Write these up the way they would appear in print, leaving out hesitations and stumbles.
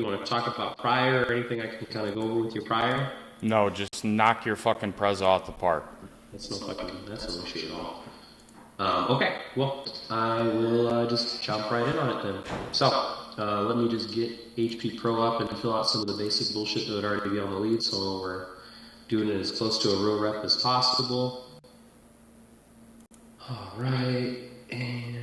wanna talk about prior or anything I can kind of go over with your prior? No, just knock your fucking Preso out the park. That's no issue at all. Okay, well, I will just jump right in on it then. So, let me just get HP Pro up and fill out some of the basic bullshit that would already be on the lead, so we're doing it as close to a real rep as possible. All right, and...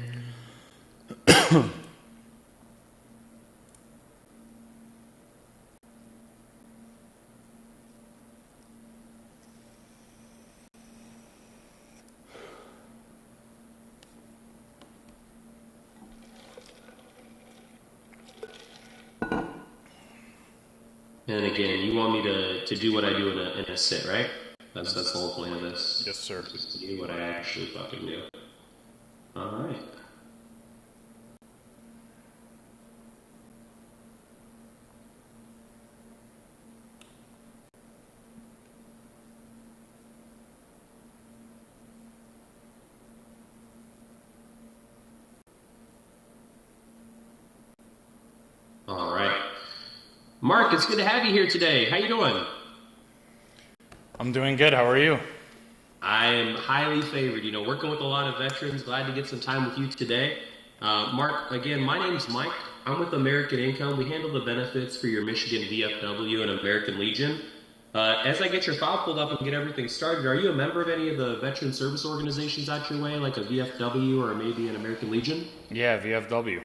And again, you want me to do what I do in a sit, right? That's the whole point of this. Yes, sir. Just to do what I actually fucking do. All right. All right. Mark, it's good to have you here today. How you doing? I'm doing good. How are you? I am highly favored. Working with a lot of veterans. Glad to get some time with you today. Mark, again, my name's Mike. I'm with American Income. We handle the benefits for your Michigan VFW and American Legion. As I get your file pulled up and get everything started, are you a member of any of the veteran service organizations out your way, like a VFW or maybe an American Legion? Yeah, VFW.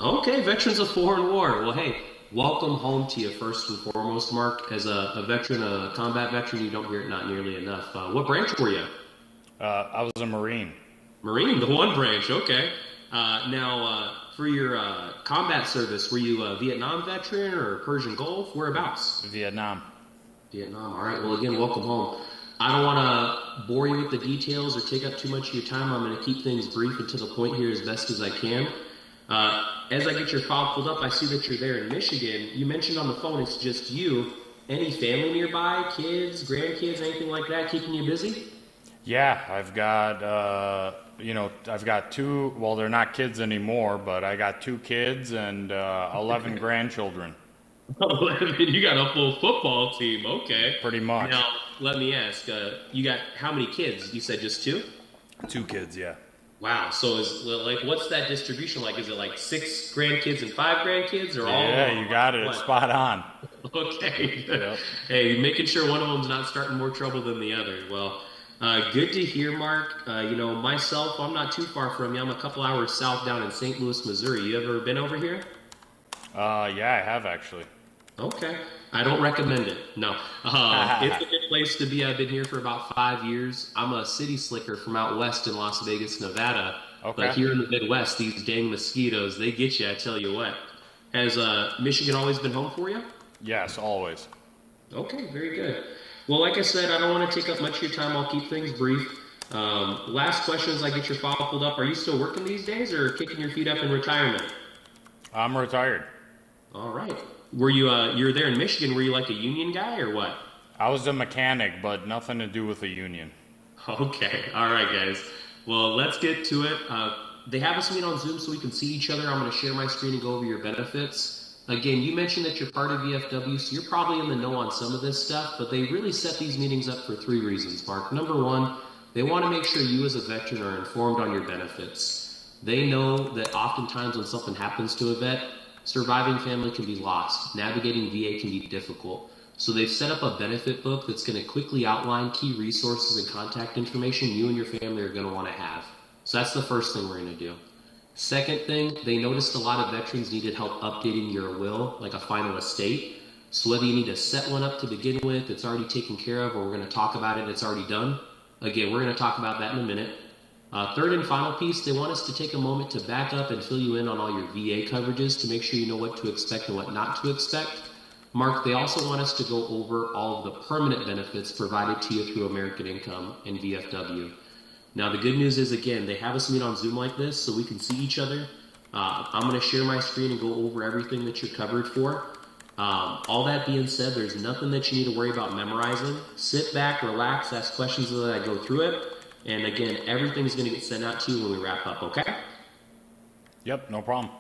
Okay, Veterans of Foreign War. Well, hey, welcome home to you first and foremost, Mark. As a veteran, a combat veteran, you don't hear it not nearly enough. What branch were you? I was a Marine. Marine, the one branch, okay. Now, for your combat service, were you a Vietnam veteran or Persian Gulf? Whereabouts? Vietnam. Vietnam, all right. Well, again, welcome home. I don't want to bore you with the details or take up too much of your time. I'm going to keep things brief and to the point here as best as I can. As I get your file pulled up, I see that you're there in Michigan. You mentioned on the phone it's just you. Any family nearby, kids, grandkids, anything like that keeping you busy? Yeah, I've got, I've got two, well, they're not kids anymore, but I got 2 kids and 11 grandchildren. 11? You got a full football team, okay. Pretty much. Now, let me ask, you got how many kids? You said just 2? 2 kids, yeah. Wow, so what's that distribution like? Is it like 6 grandkids and 5 grandkids, or all? Yeah, you got it. It's spot on. Okay. Yep. Hey, making sure one of them's not starting more trouble than the other. Well, good to hear, Mark. Myself, I'm not too far from you. I'm a couple hours south down in St. Louis, Missouri. You ever been over here? Yeah, I have actually. Okay. I don't recommend it. No. It's a good place to be. I've been here for about 5 years. I'm a city slicker from out west in Las Vegas, Nevada. Okay. But here in the Midwest, these dang mosquitoes, they get you, I tell you what. Has Michigan always been home for you? Yes, always. Okay, very good. Well, like I said, I don't want to take up much of your time. I'll keep things brief. Last question as I get your file pulled up. Are you still working these days or kicking your feet up in retirement? I'm retired. All right. Were you you're there in Michigan? Were you like a union guy or what? I was a mechanic, but nothing to do with the union. Okay. All right, guys. Well, let's get to it. They have us meet on Zoom so we can see each other. I'm going to share my screen and go over your benefits. Again, you mentioned that you're part of VFW, so you're probably in the know on some of this stuff, but they really set these meetings up for 3 reasons, Mark. Number 1, they want to make sure you as a veteran are informed on your benefits. They know that oftentimes when something happens to a vet, surviving family can be lost. Navigating VA can be difficult. So they've set up a benefit book that's going to quickly outline key resources and contact information you and your family are going to want to have. So that's the first thing we're going to do. Second thing, they noticed a lot of veterans needed help updating your will, like a final estate. So whether you need to set one up to begin with, it's already taken care of, or we're going to talk about it, it's already done. Again, we're going to talk about that in a minute. Third and final piece, they want us to take a moment to back up and fill you in on all your VA coverages to make sure you know what to expect and what not to expect. Mark, they also want us to go over all of the permanent benefits provided to you through American Income and VFW. Now, the good news is, again, they have us meet on Zoom like this so we can see each other. I'm going to share my screen and go over everything that you're covered for. All that being said, there's nothing that you need to worry about memorizing. Sit back, relax, ask questions as I go through it. And again, everything's going to get sent out to you when we wrap up, okay? Yep, no problem.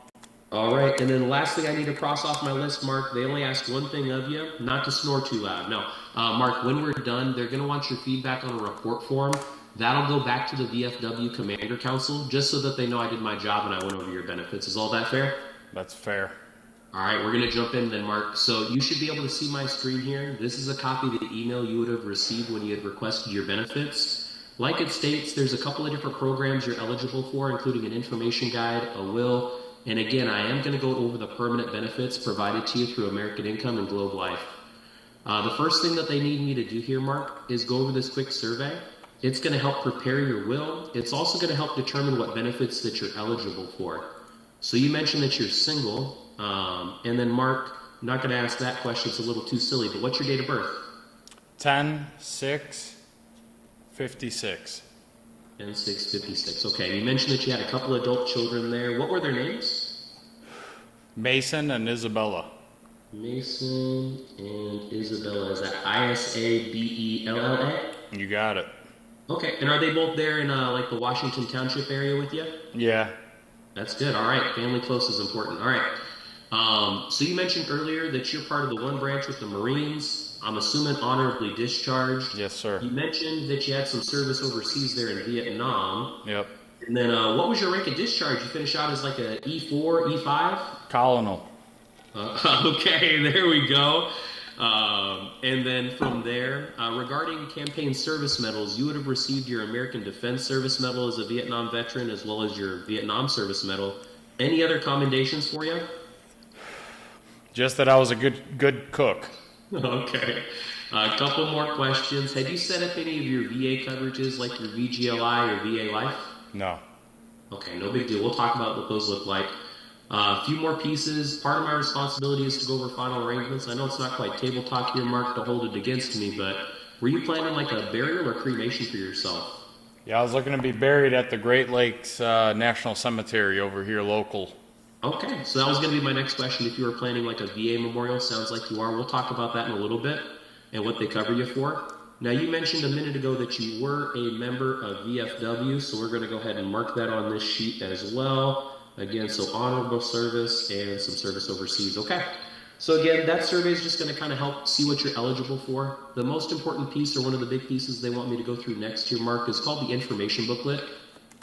All right, and then the last thing I need to cross off my list, Mark, they only ask one thing of you, not to snore too loud. No, Mark, when we're done, they're going to want your feedback on a report form. That'll go back to the VFW Commander Council, just so that they know I did my job and I went over your benefits. Is all that fair? That's fair. All right, we're going to jump in then, Mark. So you should be able to see my screen here. This is a copy of the email you would have received when you had requested your benefits. Like it states, there's a couple of different programs you're eligible for, including an information guide, a will, and again, I am going to go over the permanent benefits provided to you through American Income and Globe Life. The first thing that they need me to do here, Mark, is go over this quick survey. It's going to help prepare your will. It's also going to help determine what benefits that you're eligible for. So you mentioned that you're single, and then Mark, I'm not going to ask that question, it's a little too silly, but what's your date of birth? 10/6/56. 10/6/56. Okay, you mentioned that you had a couple adult children there. What were their names? Mason and Isabella. Mason and Isabella. Is that Isabella? You got it. Okay, and are they both there in like the Washington Township area with you? Yeah. That's good. All right, family close is important. All right. So you mentioned earlier that you're part of the one branch with the Marines. I'm assuming honorably discharged. Yes, sir. You mentioned that you had some service overseas there in Vietnam. Yep. And then what was your rank of discharge? You finished out as like a E4, E5? Colonel. Okay, there we go. And then from there, regarding campaign service medals, you would have received your American Defense Service Medal as a Vietnam veteran, as well as your Vietnam Service Medal. Any other commendations for you? Just that I was a good cook. Okay. A couple more questions. Had you set up any of your VA coverages, like your VGLI or VA Life? No. Okay, no big deal. We'll talk about what those look like. A few more pieces. Part of my responsibility is to go over final arrangements. I know it's not quite table talk here, Mark, to hold it against me, but were you planning like a burial or cremation for yourself? Yeah, I was looking to be buried at the Great Lakes National Cemetery over here local. Okay, so that was going to be my next question. If you were planning like a VA memorial, sounds like you are. We'll talk about that in a little bit and what they cover you for. Now, you mentioned a minute ago that you were a member of VFW, so we're going to go ahead and mark that on this sheet as well. Again, so honorable service and some service overseas. Okay. So again, that survey is just going to kind of help see what you're eligible for. The most important piece, or one of the big pieces they want me to go through next here, Mark, is called the information booklet.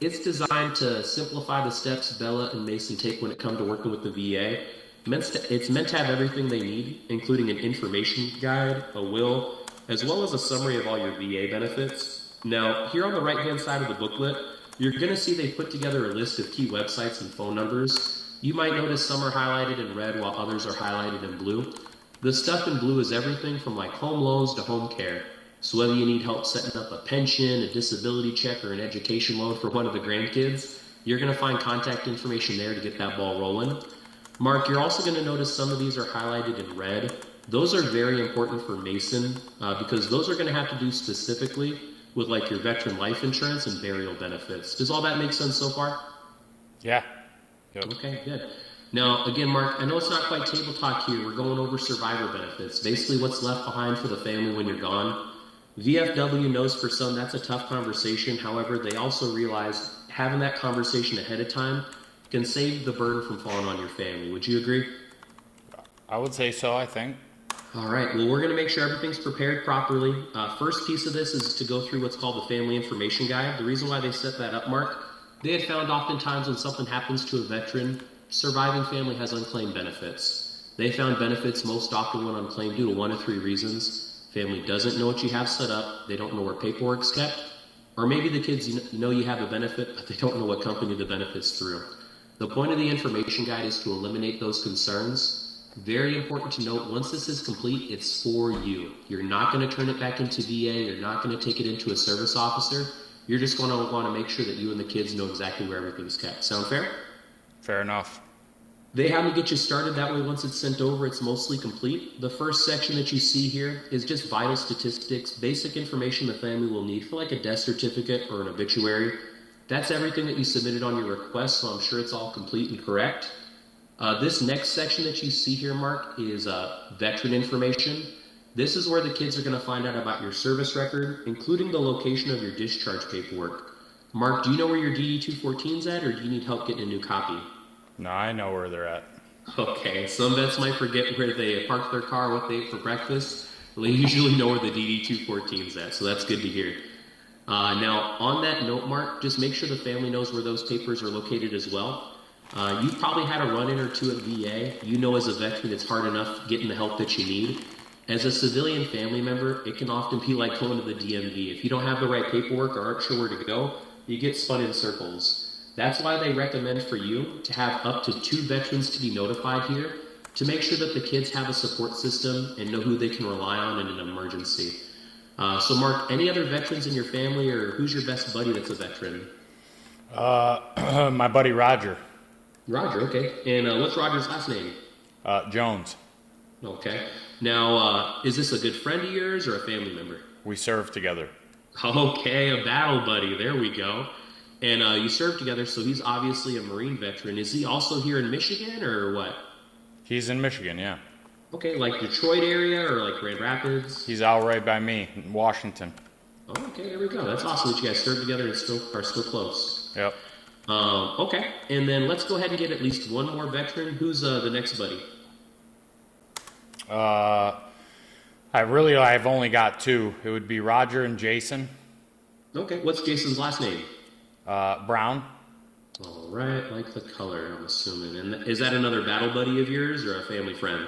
It's designed to simplify the steps Bella and Mason take when it comes to working with the VA. It's meant to have everything they need, including an information guide, a will, as well as a summary of all your VA benefits. Now, here on the right-hand side of the booklet, you're going to see they put together a list of key websites and phone numbers. You might notice some are highlighted in red while others are highlighted in blue. The stuff in blue is everything from like home loans to home care. So whether you need help setting up a pension, a disability check, or an education loan for one of the grandkids, you're going to find contact information there to get that ball rolling. Mark, you're also going to notice some of these are highlighted in red. Those are very important for Mason because those are going to have to do specifically with like your veteran life insurance and burial benefits. Does all that make sense so far? Yeah. Yep. Okay, good. Now, again, Mark, I know it's not quite table talk here. We're going over survivor benefits, basically what's left behind for the family when you're gone. VFW knows for some that's a tough conversation. However, they also realize having that conversation ahead of time can save the burden from falling on your family. Would you agree? I would say so, I think. All right. Well, we're going to make sure everything's prepared properly. First piece of this is to go through what's called the Family Information Guide. The reason why they set that up, Mark, they had found oftentimes when something happens to a veteran, surviving family has unclaimed benefits. They found benefits most often when unclaimed due to one of three reasons. Family doesn't know what you have set up. They don't know where paperwork's kept. Or maybe the kids know you have a benefit, but they don't know what company the benefit's through. The point of the information guide is to eliminate those concerns. Very important to note, once this is complete, it's for you. You're not going to turn it back into VA. You're not going to take it into a service officer. You're just going to want to make sure that you and the kids know exactly where everything's kept. Sound fair? Fair enough. They have to get you started. That way, once it's sent over, it's mostly complete. The first section that you see here is just vital statistics, basic information the family will need for like a death certificate or an obituary. That's everything that you submitted on your request, so I'm sure it's all complete and correct. This next section that you see here, Mark, is veteran information. This is where the kids are going to find out about your service record, including the location of your discharge paperwork. Mark, do you know where your DD-214's at, or do you need help getting a new copy? No, I know where they're at. Okay, some vets might forget where they parked their car, what they ate for breakfast. Well, they usually know where the DD-214 is at, so that's good to hear. Now, on that note, Mark, just make sure the family knows where those papers are located as well. You've probably had a run-in or two at VA. You know as a veteran it's hard enough getting the help that you need. As a civilian family member, it can often be like going to the DMV. If you don't have the right paperwork or aren't sure where to go, you get spun in circles. That's why they recommend for you to have up to 2 veterans to be notified here to make sure that the kids have a support system and know who they can rely on in an emergency. So, Mark, any other veterans in your family, or who's your best buddy that's a veteran? My buddy Roger. Roger, okay. And what's Roger's last name? Jones. Okay. Now, is this a good friend of yours or a family member? We served together. Okay, a battle buddy. There we go. And you served together, so he's obviously a Marine veteran. Is he also here in Michigan, or what? He's in Michigan, yeah. Okay, like Detroit area or like Grand Rapids? He's out right by me in Washington. Oh, okay, there we go. That's awesome that you guys served together and are still close. Yep. Okay, and then let's go ahead and get at least one more veteran. Who's the next buddy? I've only got 2. It would be Roger and Jason. Okay, what's Jason's last name? Brown. All right, like the color, I'm assuming. And is that another battle buddy of yours or a family friend?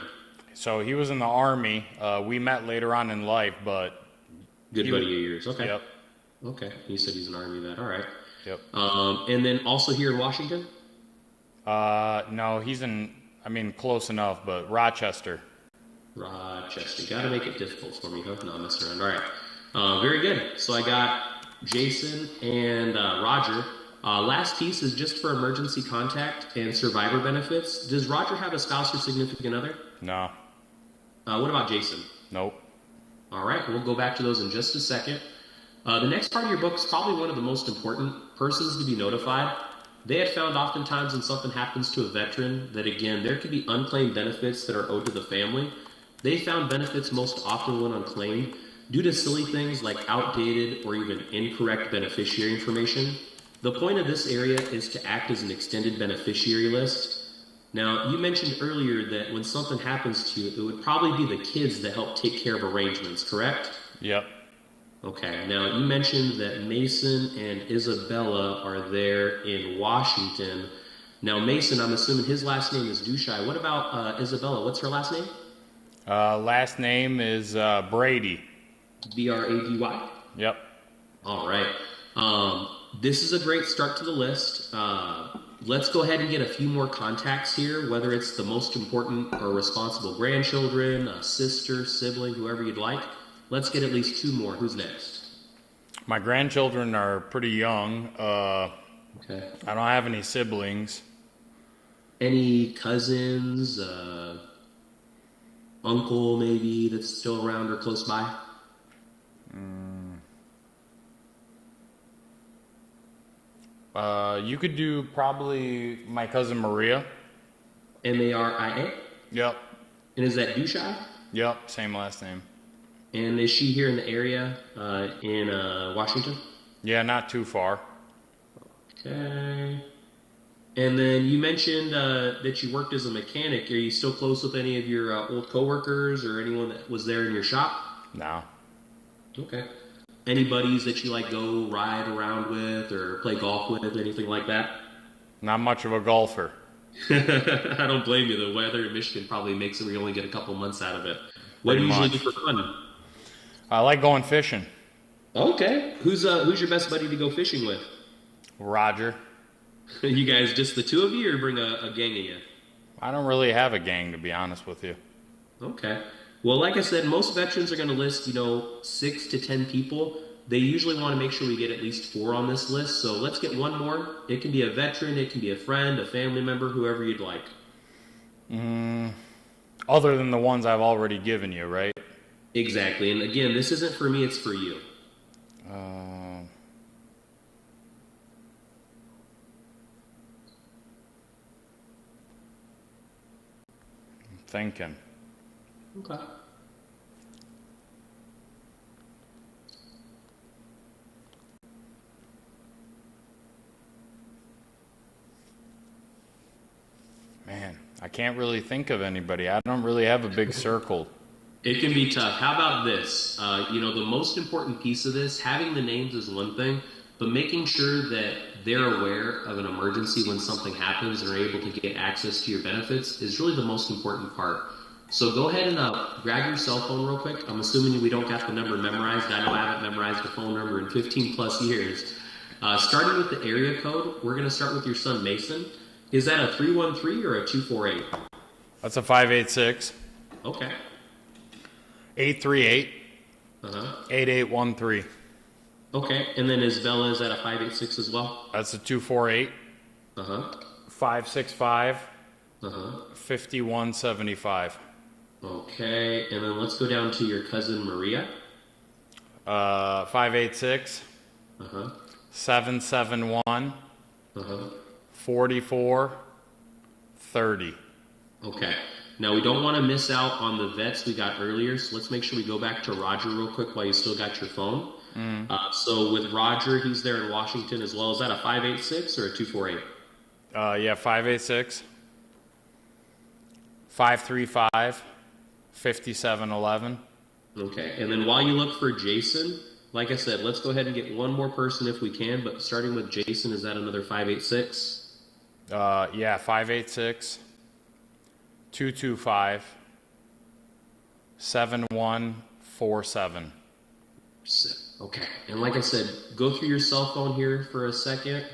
So he was in the Army. We met later on in life, but... Good buddy of yours, okay. Yep. Okay, he said he's an Army vet, all right. Yep. And then also here in Washington? No, he's close enough, but Rochester. Rochester. Got to make it difficult for me, huh? No, I'm messing around. All right. Very good. So I got Jason and Roger. Last piece is just for emergency contact and survivor benefits. Does Roger have a spouse or significant other? No. What about Jason? Nope. All right. We'll go back to those in just a second. The next part of your book is probably one of the most important persons to be notified. They had found oftentimes when something happens to a veteran that, again, there could be unclaimed benefits that are owed to the family. They found benefits most often went unclaimed due to silly things like outdated or even incorrect beneficiary information. The point of this area is to act as an extended beneficiary list. Now, you mentioned earlier that when something happens to you, it would probably be the kids that help take care of arrangements, correct? Yep. Okay, now you mentioned that Mason and Isabella are there in Washington. Now, Mason, I'm assuming his last name is Dushai. What about Isabella? What's her last name? Last name is Brady. Brady? Yep. All right. This is a great start to the list. Let's go ahead and get a few more contacts here, whether it's the most important or responsible grandchildren, a sister, sibling, whoever you'd like. Let's get at least 2 more. Who's next? My grandchildren are pretty young. Okay. I don't have any siblings. Any cousins, uncle maybe that's still around or close by? You could do probably my cousin Maria. Maria? Yep. And is that Dushai? Yep, same last name. And is she here in the area in Washington? Yeah, not too far. Okay. And then you mentioned that you worked as a mechanic. Are you still close with any of your old coworkers or anyone that was there in your shop? No. Okay. Any buddies that you like go ride around with or play golf with, anything like that? Not much of a golfer. I don't blame you. The weather in Michigan probably makes it where you only get a couple months out of it. What do you usually do for fun? I like going fishing. Okay. Who's your best buddy to go fishing with? Roger. You guys just the 2 of you, or bring a gang of you? I don't really have a gang, to be honest with you. Okay. Well, like I said, most veterans are going to list, 6 to 10 people. They usually want to make sure we get at least 4 on this list. So let's get 1 more. It can be a veteran, it can be a friend, a family member, whoever you'd like. Other than the ones I've already given you, right? Exactly. And again, this isn't for me, it's for you. Thinking. Okay. Man, I can't really think of anybody. I don't really have a big circle. It can be tough. How about this? The most important piece of this, having the names is one thing, but making sure that they're aware of an emergency when something happens and are able to get access to your benefits is really the most important part. So go ahead and grab your cell phone real quick. I'm assuming we don't got the number memorized. I know I haven't memorized the phone number in 15 plus years. Starting with the area code, we're going to start with your son Mason. Is that a 313 or a 248? That's a 586. Okay. 838. 8813. Okay, and then Isabella, is that a 586 as well? That's a 248. 565. 5175. Okay, and then let's go down to your cousin Maria. 586. 771. 44. 30. Okay. Now, we don't want to miss out on the vets we got earlier, so let's make sure we go back to Roger real quick while you still got your phone. So with Roger, he's there in Washington as well. Is that a 586 or a 248? Yeah, 586. 535. 5711. Okay, and then while you look for Jason, like I said, let's go ahead and get one more person if we can, but starting with Jason, is that another 586? Yeah, 586. 225. 7147. Okay, and like I said, go through your cell phone here for a second.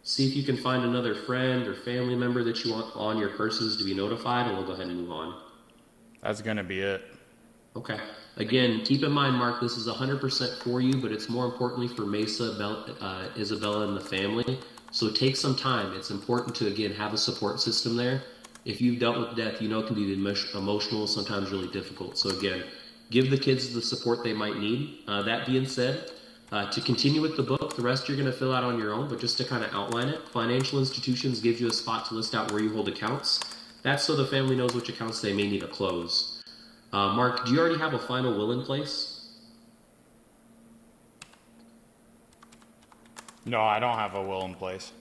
See if you can find another friend or family member that you want on your persons to be notified, and we'll go ahead and move on. That's going to be it. Okay. Again, keep in mind, Mark, this is 100% for you, but it's more importantly for Mesa, Isabella, and the family. So take some time. It's important to, again, have a support system there. If you've dealt with death, you know it can be emotional, sometimes really difficult. So again, give the kids the support they might need. That being said, to continue with the book, the rest you're going to fill out on your own, but just to kind of outline it, financial institutions gives you a spot to list out where you hold accounts. That's so the family knows which accounts they may need to close. Mark, do you already have a final will in place? No, I don't have a will in place.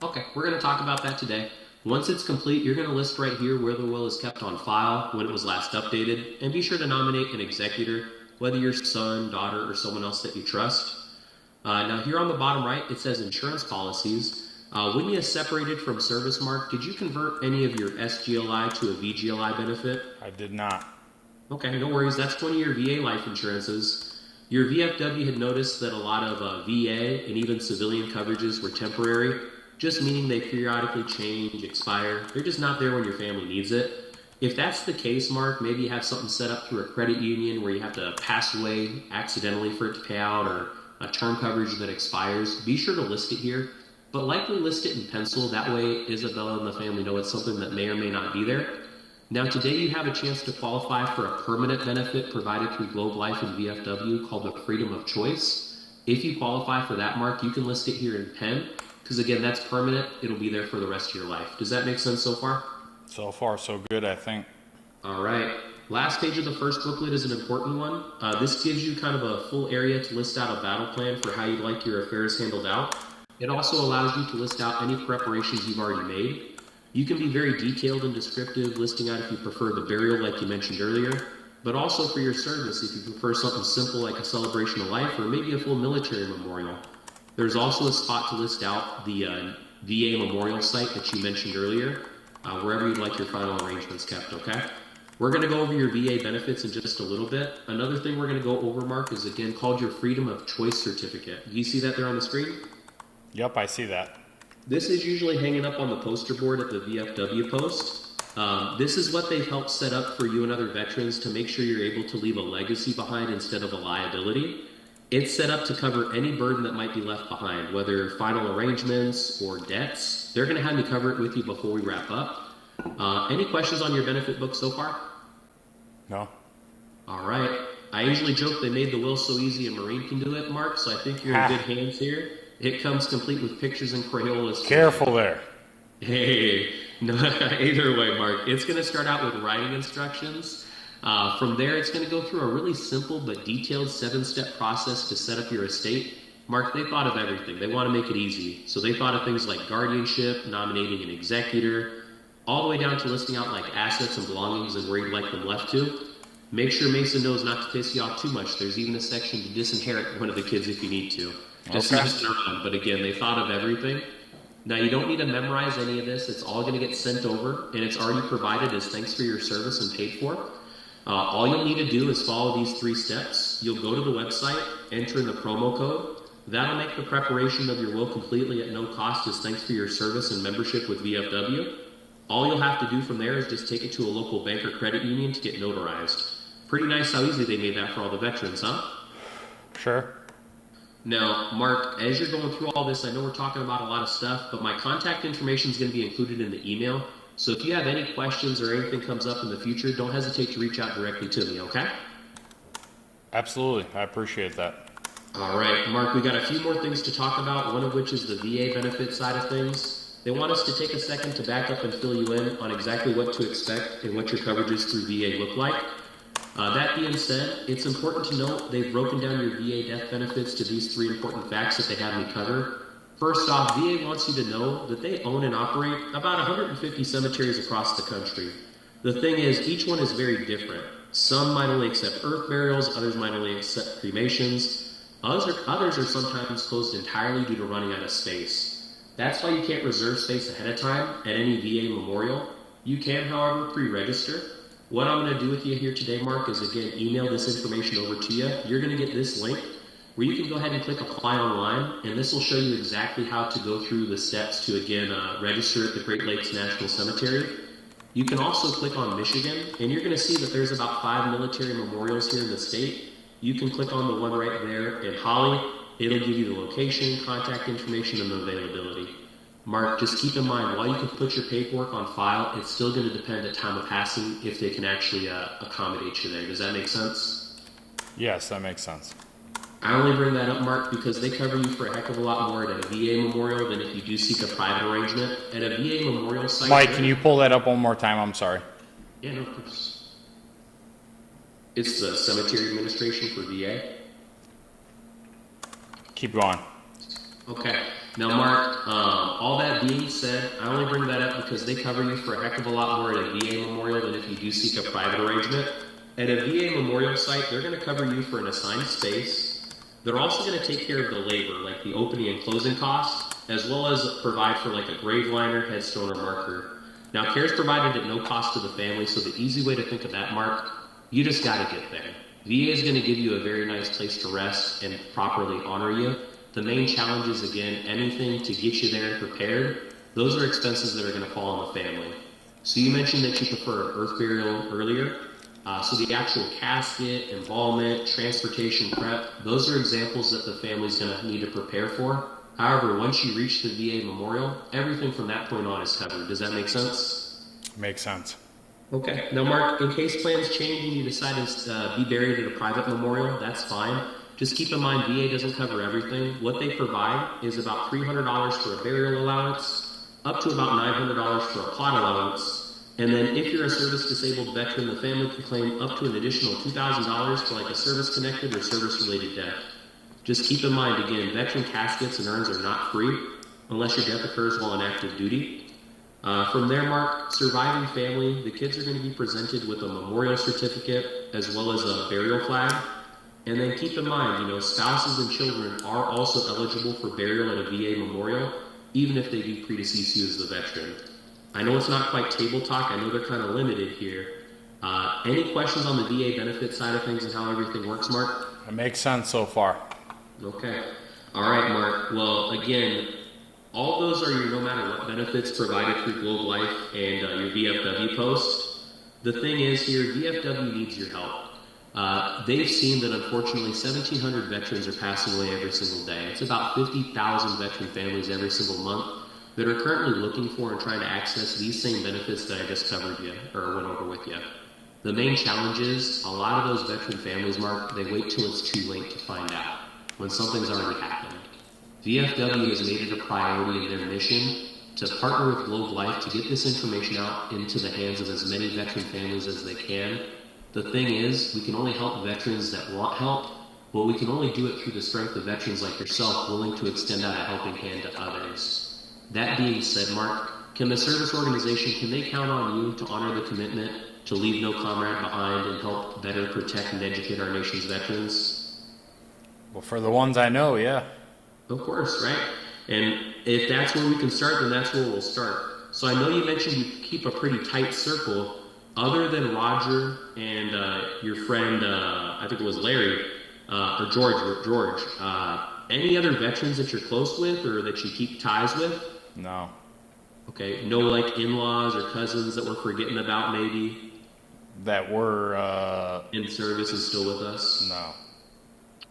Okay, we're going to talk about that today. Once it's complete, you're going to list right here where the will is kept on file, when it was last updated, and be sure to nominate an executor, whether your son, daughter, or someone else that you trust. Now here on the bottom right, it says insurance policies. When you separated from service, Mark, did you convert any of your SGLI to a VGLI benefit? I did not. Okay, no worries. That's one of your VA life insurances. Your VFW had noticed that a lot of VA and even civilian coverages were temporary, just meaning they periodically change, expire. They're just not there when your family needs it. If that's the case, Mark, maybe you have something set up through a credit union where you have to pass away accidentally for it to pay out, or a term coverage that expires. Be sure to list it here, but likely list it in pencil. That way Isabella and the family know it's something that may or may not be there. Now today you have a chance to qualify for a permanent benefit provided through Globe Life and VFW called the Freedom of Choice. If you qualify for that, Mark, you can list it here in pen, because again, that's permanent. It'll be there for the rest of your life. Does that make sense so far? So far, so good, I think. All right. Last page of the first booklet is an important one. This gives you kind of a full area to list out a battle plan for how you'd like your affairs handled out. It also allows you to list out any preparations you've already made. You can be very detailed and descriptive, listing out if you prefer the burial like you mentioned earlier, but also for your service if you prefer something simple like a celebration of life or maybe a full military memorial. There's also a spot to list out the VA memorial site that you mentioned earlier, wherever you'd like your final arrangements kept, okay? We're going to go over your VA benefits in just a little bit. Another thing we're going to go over, Mark, is again called your Freedom of Choice Certificate. Do you see that there on the screen? Yep, I see that. This is usually hanging up on the poster board at the VFW post. This is what they've helped set up for you and other veterans to make sure you're able to leave a legacy behind instead of a liability. It's set up to cover any burden that might be left behind, whether final arrangements or debts. They're going to have me cover it with you before we wrap up. Any questions on your benefit book so far? No. All right. I usually joke they made the will so easy a Marine can do it, Mark, so I think you're in good hands here. It cocomes complete with pictures and Crayolas. Careful there. Hey, no, either way, Mark. It's going to start out with writing instructions. From there, it's going to go through a really simple but detailed 7-step process to set up your estate. Mark, they thought of everything. They want to make it easy. So they thought of things like guardianship, nominating an executor, all the way down to listing out like assets and belongings and where you'd like them left to. Make sure Mason knows not to piss you off too much. There's even a section to disinherit one of the kids if you need to. Just messing around. But again, they thought of everything. Now, you don't need to memorize any of this. It's all going to get sent over, and it's already provided as thanks for your service and paid for. All you'll need to do is follow these 3 steps. You'll go to the website, enter in the promo code. That'll make the preparation of your will completely at no cost as thanks for your service and membership with VFW. All you'll have to do from there is just take it to a local bank or credit union to get notarized. Pretty nice how easy they made that for all the veterans, huh? Sure. Now, Mark, as you're going through all this, I know we're talking about a lot of stuff, but my contact information is going to be included in the email. So if you have any questions or anything comes up in the future, don't hesitate to reach out directly to me, okay? Absolutely. I appreciate that. All right, Mark, we got a few more things to talk about, one of which is the VA benefit side of things. They want us to take a second to back up and fill you in on exactly what to expect and what your coverages through VA look like. That being said, it's important to note they've broken down your VA death benefits to these 3 important facts that they have me cover. First off, VA wants you to know that they own and operate about 150 cemeteries across the country. The thing is, each one is very different. Some might only accept earth burials, others might only accept cremations. Others are sometimes closed entirely due to running out of space. That's why you can't reserve space ahead of time at any VA memorial. You can, however, pre-register. What I'm going to do with you here today, Mark, is again email this information over to you. You're going to get this link where you can go ahead and click apply online, and this will show you exactly how to go through the steps to again register at the Great Lakes National Cemetery. You can also click on Michigan, and you're going to see that there's about 5 military memorials here in the state. You can click on the one right there in Holly. It'll give you the location, contact information, and the availability. Mark, just keep in mind, while you can put your paperwork on file, it's still going to depend at time of passing if they can actually accommodate you there. Does that make sense? Yes, that makes sense. I only bring that up, Mark, because they cover you for a heck of a lot more at a VA memorial than if you do seek a private arrangement. At a VA memorial site... Mike, can you pull that up one more time? I'm sorry. Yeah, no, of course. It's the Cemetery Administration for VA. Keep going. Okay. Now, Mark, all that being said, I only bring that up because they cover you for a heck of a lot more at a VA memorial than if you do seek a private arrangement. At a VA memorial site, they're going to cover you for an assigned space. They're also going to take care of the labor, like the opening and closing costs, as well as provide for like a grave liner, headstone, or marker. Now, care is provided at no cost to the family, so the easy way to think of that, Mark, you just got to get there. VA is going to give you a very nice place to rest and properly honor you. The main challenge is, again, anything to get you there and prepared. Those are expenses that are going to fall on the family. So you mentioned that you prefer earth burial earlier. So the actual casket, embalmment, transportation prep, those are examples that the family's going to need to prepare for. However, once you reach the VA memorial, everything from that point on is covered. Does that make sense? Makes sense. Okay. Now, Mark, in case plans change and you decide to be buried at a private memorial, that's fine. Just keep in mind, VA doesn't cover everything. What they provide is about $300 for a burial allowance, up to about $900 for a plot allowance. And then if you're a service-disabled veteran, the family can claim up to an additional $2,000 for like a service-connected or service-related death. Just keep in mind, again, veteran caskets and urns are not free unless your death occurs while on active duty. From there, Mark, surviving family, the kids are going to be presented with a memorial certificate as well as a burial flag. And then keep in mind, spouses and children are also eligible for burial at a VA memorial, even if they do predecease you as the veteran. I know it's not quite table talk. I know they're kind of limited here. Any questions on the VA benefit side of things and how everything works, Mark? It makes sense so far. Okay. All right, Mark. Well, again, all those are your no matter what benefits provided through Globe Life and your VFW post. The thing is here, VFW needs your help. They've seen that unfortunately 1,700 veterans are passing away every single day. It's about 50,000 veteran families every single month that are currently looking for and trying to access these same benefits that I just covered you or went over with you. The main challenge is a lot of those veteran families, Mark, they wait till it's too late to find out when something's already happened. VFW has made it a priority in their mission to partner with Globe Life to get this information out into the hands of as many veteran families as they can. The thing is, we can only help veterans that want help, but we can only do it through the strength of veterans like yourself willing to extend out a helping hand to others. That being said, Mark, Can the service organization, can they count on you to honor the commitment to leave no comrade behind and help better protect and educate our nation's veterans? Well, for the ones I know, yeah. Of course, right? And if that's where we can start, then that's where we'll start. So I know you mentioned you keep a pretty tight circle. Other than Roger and your friend, I think it was Larry, or George, any other veterans that you're close with or that you keep ties with? No. Okay, no like in-laws or cousins that we're forgetting about maybe? That were... in service and still with us? No.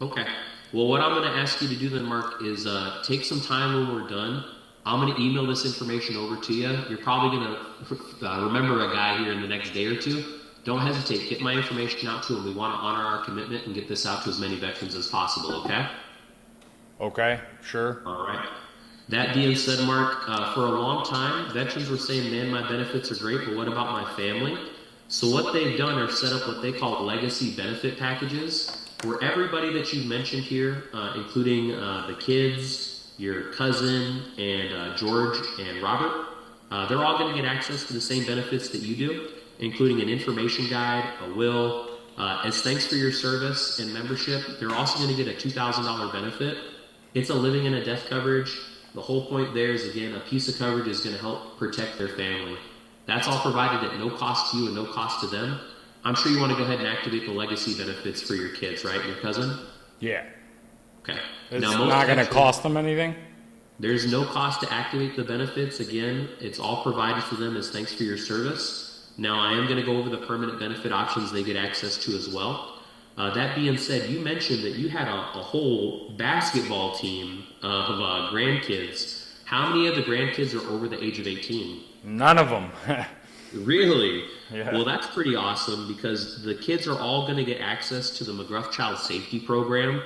Okay. Well, what I'm going to ask you to do then, Mark, is take some time when we're done. I'm going to email this information over to you. You're probably going to remember a guy here in the next day or two. Don't hesitate. Get my information out to him. We want to honor our commitment and get this out to as many veterans as possible, okay? Okay, sure. All right. That being said, Mark, for a long time, veterans were saying, man, my benefits are great, but what about my family? So what they've done are set up what they call legacy benefit packages, where everybody that you mentioned here, including the kids, your cousin, and George and Robert, they're all going to get access to the same benefits that you do, including an information guide, a will. As thanks for your service and membership, they're also going to get a $2,000 benefit. It's a living and a death coverage. The whole point there is, again, a piece of coverage is going to help protect their family. That's all provided at no cost to you and no cost to them. I'm sure you want to go ahead and activate the legacy benefits for your kids, right? Your cousin? Yeah. Okay. It's not going to cost them anything? There's no cost to activate the benefits. Again, it's all provided for them as thanks for your service. Now, I am going to go over the permanent benefit options they get access to as well. That being said, you mentioned that you had a whole basketball team of grandkids. How many of the grandkids are over the age of 18? None of them. Really? Yeah. Well, that's pretty awesome because the kids are all going to get access to the McGruff Child Safety Program.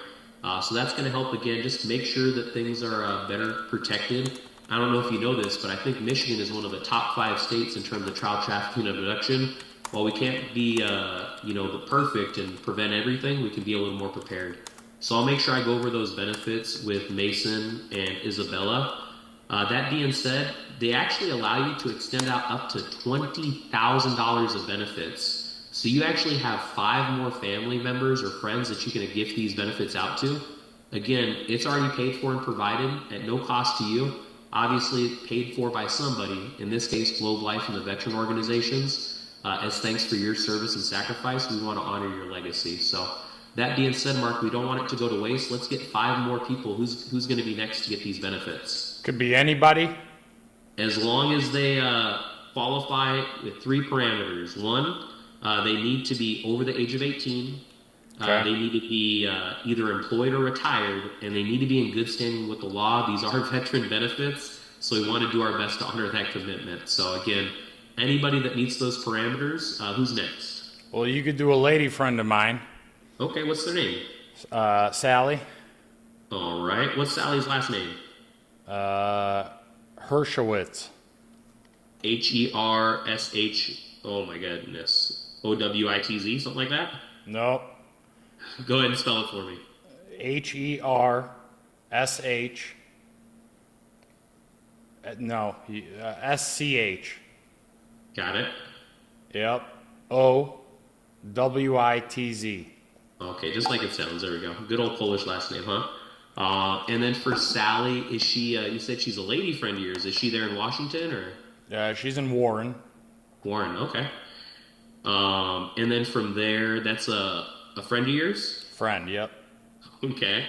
So that's going to help, again, just make sure that things are better protected. I don't know if you know this, but I think Michigan is one of the top 5 states in terms of child trafficking and abduction. While we can't be, the perfect and prevent everything, we can be a little more prepared. So I'll make sure I go over those benefits with Mason and Isabella. That being said, they actually allow you to extend out up to $20,000 of benefits. So you actually have 5 more family members or friends that you can gift these benefits out to. Again, it's already paid for and provided at no cost to you. Obviously paid for by somebody, in this case, Globe Life and the veteran organizations. As thanks for your service and sacrifice, we want to honor your legacy. So that being said, Mark, we don't want it to go to waste. Let's get 5 more people. Who's going to be next to get these benefits? Could be anybody. As long as they qualify with 3 parameters. 1, they need to be over the age of 18. Okay. They need to be either employed or retired, and they need to be in good standing with the law. These are veteran benefits, so we want to do our best to honor that commitment. So again, anybody that meets those parameters, who's next? Well, you could do a lady friend of mine. Okay, what's their name? Sally. All right. What's Sally's last name? Hershowitz. Hersh. Oh my goodness. Owitz, something like that? Nope. Go ahead and spell it for me. Hersh. No, SCH. Got it. Yep. Owitz. Okay, just like it sounds. There we go. Good old Polish last name, huh? And then for Sally, is she, you said she's a lady friend of yours. Is she there in Washington or? She's in Warren. Warren, okay. And then from there, that's a friend of yours? Friend, yep. Okay.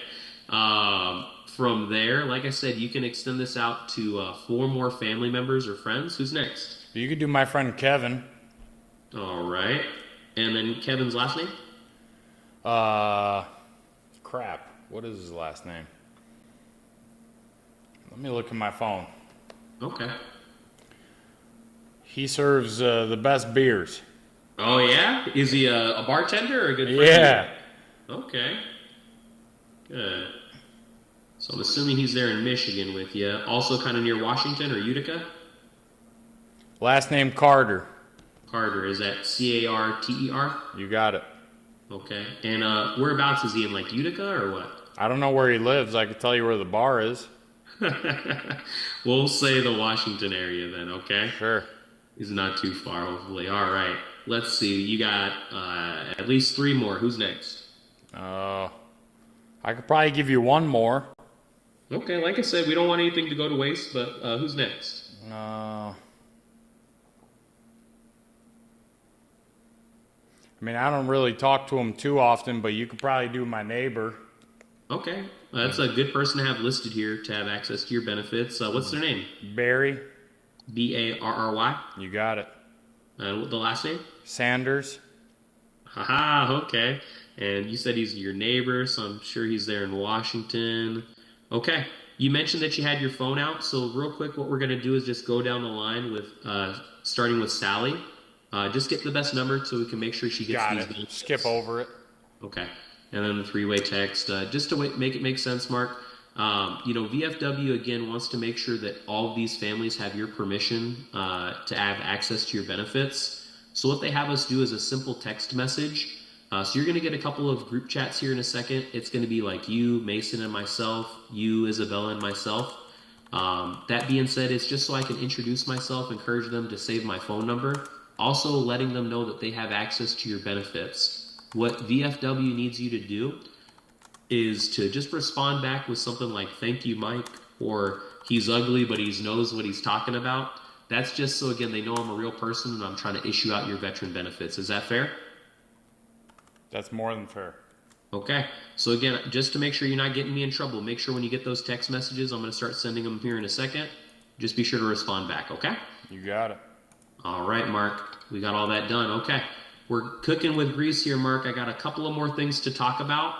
From there, like I said, you can extend this out to 4 more family members or friends. Who's next? You could do my friend Kevin. All right. And then Kevin's last name? Crap. What is his last name? Let me look at my phone. Okay. He serves the best beers. Oh, yeah? Is he a bartender or a good friend? Yeah. Okay. Good. So I'm assuming he's there in Michigan with you. Also kind of near Washington or Utica? Last name Carter. Carter. Is that Carter? You got it. Okay. And whereabouts is he in, like Utica or what? I don't know where he lives. I could tell you where the bar is. We'll say the Washington area then, okay? Sure. He's not too far, hopefully. All right. Let's see. You got at least three more. Who's next? Uh, I could probably give you one more. Okay, like I said, we don't want anything to go to waste, but who's next? I mean, I don't really talk to him too often, but you could probably do my neighbor. Okay. That's a good person to have listed here to have access to your benefits. What's their name? Barry. Barry. You got it. The last name? Sanders. Haha, okay. And you said he's your neighbor, so I'm sure he's there in Washington. Okay. You mentioned that you had your phone out, so real quick, what we're going to do is just go down the line with starting with Sally. Just get the best number so we can make sure she gets Got these it. benefits. Skip over it. Okay. And then the three-way text. Just to make it make sense, Mark, VFW, again, wants to make sure that all of these families have your permission to have access to your benefits. So what they have us do is a simple text message. So you're going to get a couple of group chats here in a second. It's going to be like you, Mason, and myself, you, Isabella, and myself. That being said, it's just so I can introduce myself, encourage them to save my phone number, also letting them know that they have access to your benefits. What VFW needs you to do is to just respond back with something like, thank you, Mike, or he's ugly, but he knows what he's talking about. That's just so, again, they know I'm a real person and I'm trying to issue out your veteran benefits. Is that fair? That's more than fair. Okay. So again, just to make sure you're not getting me in trouble, make sure when you get those text messages, I'm going to start sending them here in a second. Just be sure to respond back, okay? You got it. All right, Mark. We got all that done. Okay. We're cooking with grease here, Mark. I got a couple of more things to talk about.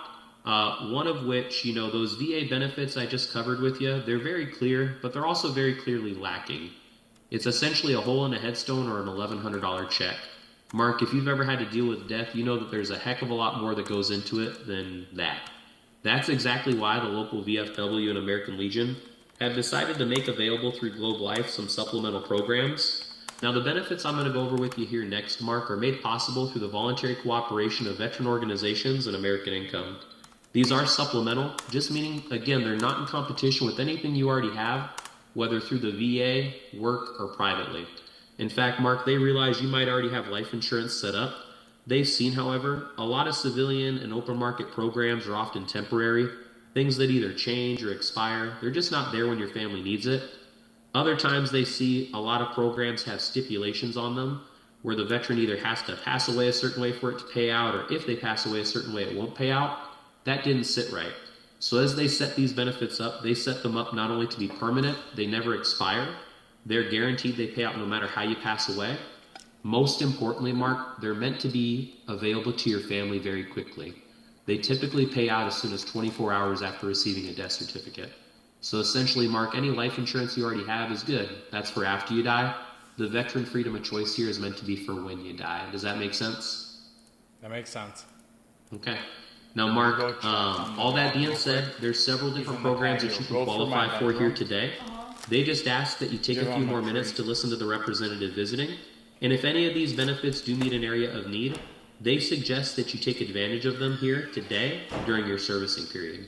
One of which, those VA benefits I just covered with you, they're very clear, but they're also very clearly lacking. It's essentially a hole in a headstone or an $1,100 check. Mark, if you've ever had to deal with death, you know that there's a heck of a lot more that goes into it than that. That's exactly why the local VFW and American Legion have decided to make available through Globe Life some supplemental programs. Now, the benefits I'm going to go over with you here next, Mark, are made possible through the voluntary cooperation of veteran organizations and American Income. These are supplemental, just meaning, again, they're not in competition with anything you already have, whether through the VA, work, or privately. In fact, Mark, they realize you might already have life insurance set up. They've seen, however, a lot of civilian and open market programs are often temporary, things that either change or expire. They're just not there when your family needs it. Other times they see a lot of programs have stipulations on them where the veteran either has to pass away a certain way for it to pay out, or if they pass away a certain way, it won't pay out. That didn't sit right. So as they set these benefits up, they set them up not only to be permanent, they never expire. They're guaranteed they pay out no matter how you pass away. Most importantly, Mark, they're meant to be available to your family very quickly. They typically pay out as soon as 24 hours after receiving a death certificate. So essentially, Mark, any life insurance you already have is good. That's for after you die. The veteran freedom of choice here is meant to be for when you die. Does that make sense? That makes sense. Okay. Now, Mark, all that being said, there's several different programs that you can qualify for here today. They just ask that you take a few more minutes to listen to the representative visiting. And if any of these benefits do meet an area of need, they suggest that you take advantage of them here today during your servicing period.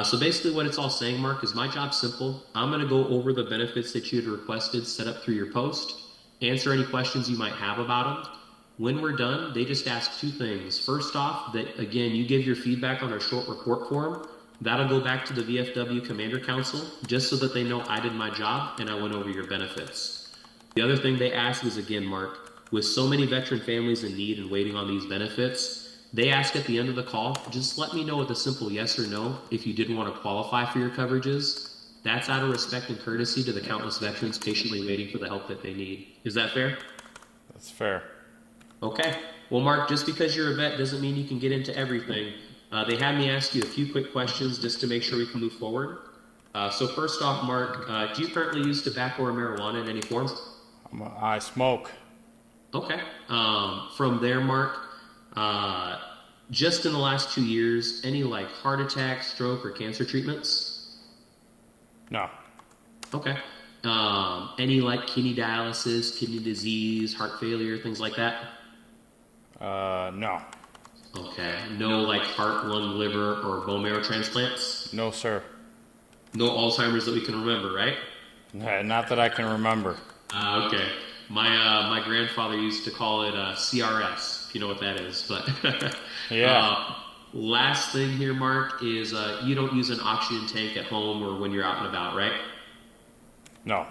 So basically what it's all saying, Mark, is my job's simple. I'm going to go over the benefits that you had requested set up through your post, answer any questions you might have about them. When we're done, they just ask two things. First off, that, again, you give your feedback on our short report form. That'll go back to the VFW Commander Council, just so that they know I did my job and I went over your benefits. The other thing they ask is, again, Mark, with so many veteran families in need and waiting on these benefits, they ask at the end of the call, just let me know with a simple yes or no if you didn't want to qualify for your coverages. That's out of respect and courtesy to the countless veterans patiently waiting for the help that they need. Is that fair? That's fair. Okay. Well, Mark, just because you're a vet doesn't mean you can get into everything. They had me ask you a few quick questions just to make sure we can move forward. So first off, Mark, do you currently use tobacco or marijuana in any form? I smoke. Okay. From there, Mark, just in the last 2 years, any like heart attack, stroke, or cancer treatments? No. Okay. Any like kidney dialysis, kidney disease, heart failure, things like that? No. Okay. No like heart, lung, liver, or bone marrow transplants? No, sir. No Alzheimer's that we can remember, right? Not that I can remember. Okay. My grandfather used to call it CRS, if you know what that is. But Yeah. uh, last thing here, Mark, is you don't use an oxygen tank at home or when you're out and about, right? No.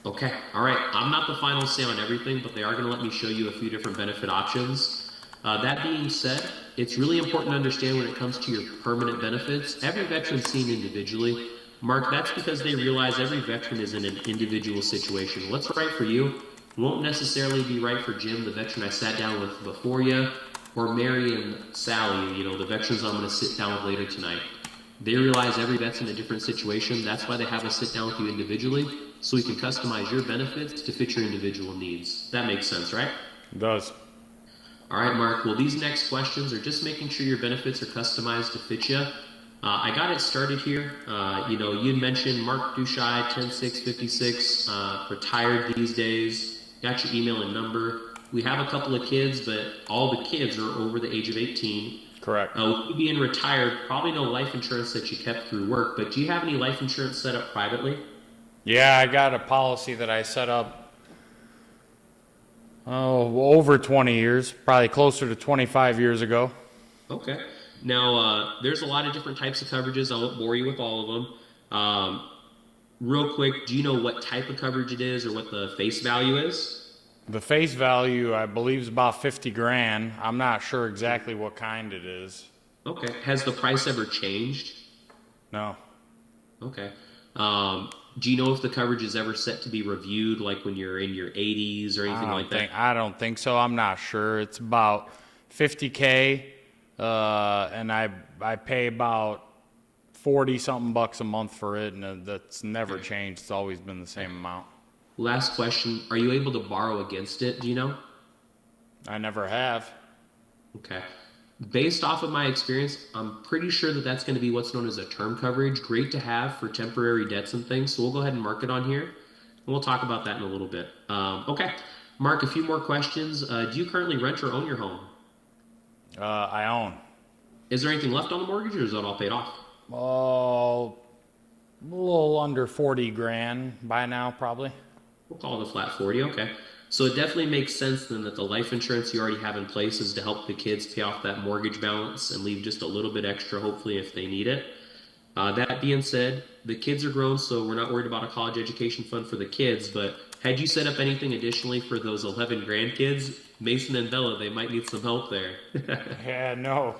Okay. All right. I'm not the final say on everything, but they are going to let me show you a few different benefit options. That being said, it's really important to understand when it comes to your permanent benefits, every veteran's seen individually. Mark, that's because they realize every veteran is in an individual situation. What's right for you won't necessarily be right for Jim, the veteran I sat down with before you, or Mary and Sally, the veterans I'm going to sit down with later tonight. They realize every vet's in a different situation. That's why they have us sit down with you individually so we can customize your benefits to fit your individual needs. That makes sense, right? It does. All right, Mark. Well, these next questions are just making sure your benefits are customized to fit you. I got it started here. You mentioned Mark Dushai, 10656, retired these days. Got your email and number. We have a couple of kids, but all the kids are over the age of 18. Correct. With you being retired, probably no life insurance that you kept through work, but do you have any life insurance set up privately? Yeah, I got a policy that I set up, over 20 years, probably closer to 25 years ago. Okay. Now, there's a lot of different types of coverages. I won't bore you with all of them. Real quick, do you know what type of coverage it is or what the face value is? The face value, I believe, is about 50 grand. I'm not sure exactly what kind it is. Okay. Has the price ever changed? No. Okay. Do you know if the coverage is ever set to be reviewed, like when you're in your 80s or anything like that? I don't think so. I'm not sure. It's about 50K, and I pay about 40 something bucks a month for it, and that's never changed. It's always been the same amount. Last question. Are you able to borrow against it? Do you know? I never have. Okay. Based off of my experience, I'm pretty sure that that's going to be what's known as a term coverage. Great to have for temporary debts and things. So we'll go ahead and mark it on here. And we'll talk about that in a little bit. Okay. Mark, a few more questions. Do you currently rent or own your home? I own. Is there anything left on the mortgage or is that all paid off? Oh, a little under 40 grand by now, probably. We'll call it a flat 40. Okay. So it definitely makes sense then that the life insurance you already have in place is to help the kids pay off that mortgage balance and leave just a little bit extra, hopefully, if they need it. That being said, the kids are grown, so we're not worried about a college education fund for the kids. But had you set up anything additionally for those 11 grandkids, Mason and Bella, they might need some help there. Yeah, no.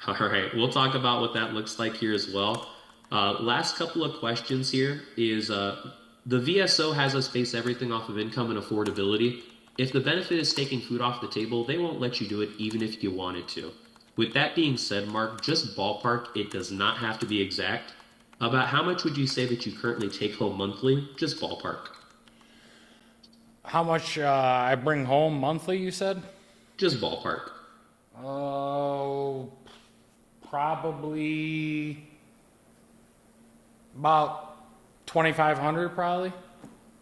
All right, we'll talk about what that looks like here as well. Last couple of questions here is the VSO has us base everything off of income and affordability. If the benefit is taking food off the table, they won't let you do it even if you wanted to. With that being said, Mark, just ballpark, it does not have to be exact. About how much would you say that you currently take home monthly? Just ballpark. How much I bring home monthly, you said? Just ballpark. Oh, probably about 2,500 probably.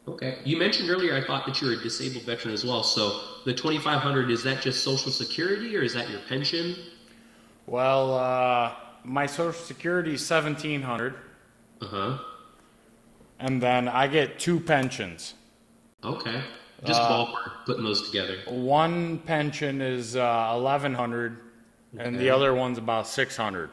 Okay. You mentioned earlier, I thought that you were a disabled veteran as well. So the 2,500, is that just Social Security or is that your pension? Well, my Social Security is 1,700, Uh-huh. and then I get two pensions. Okay. Just ballpark, putting those together. One pension is 1,100, and the other one's about 600.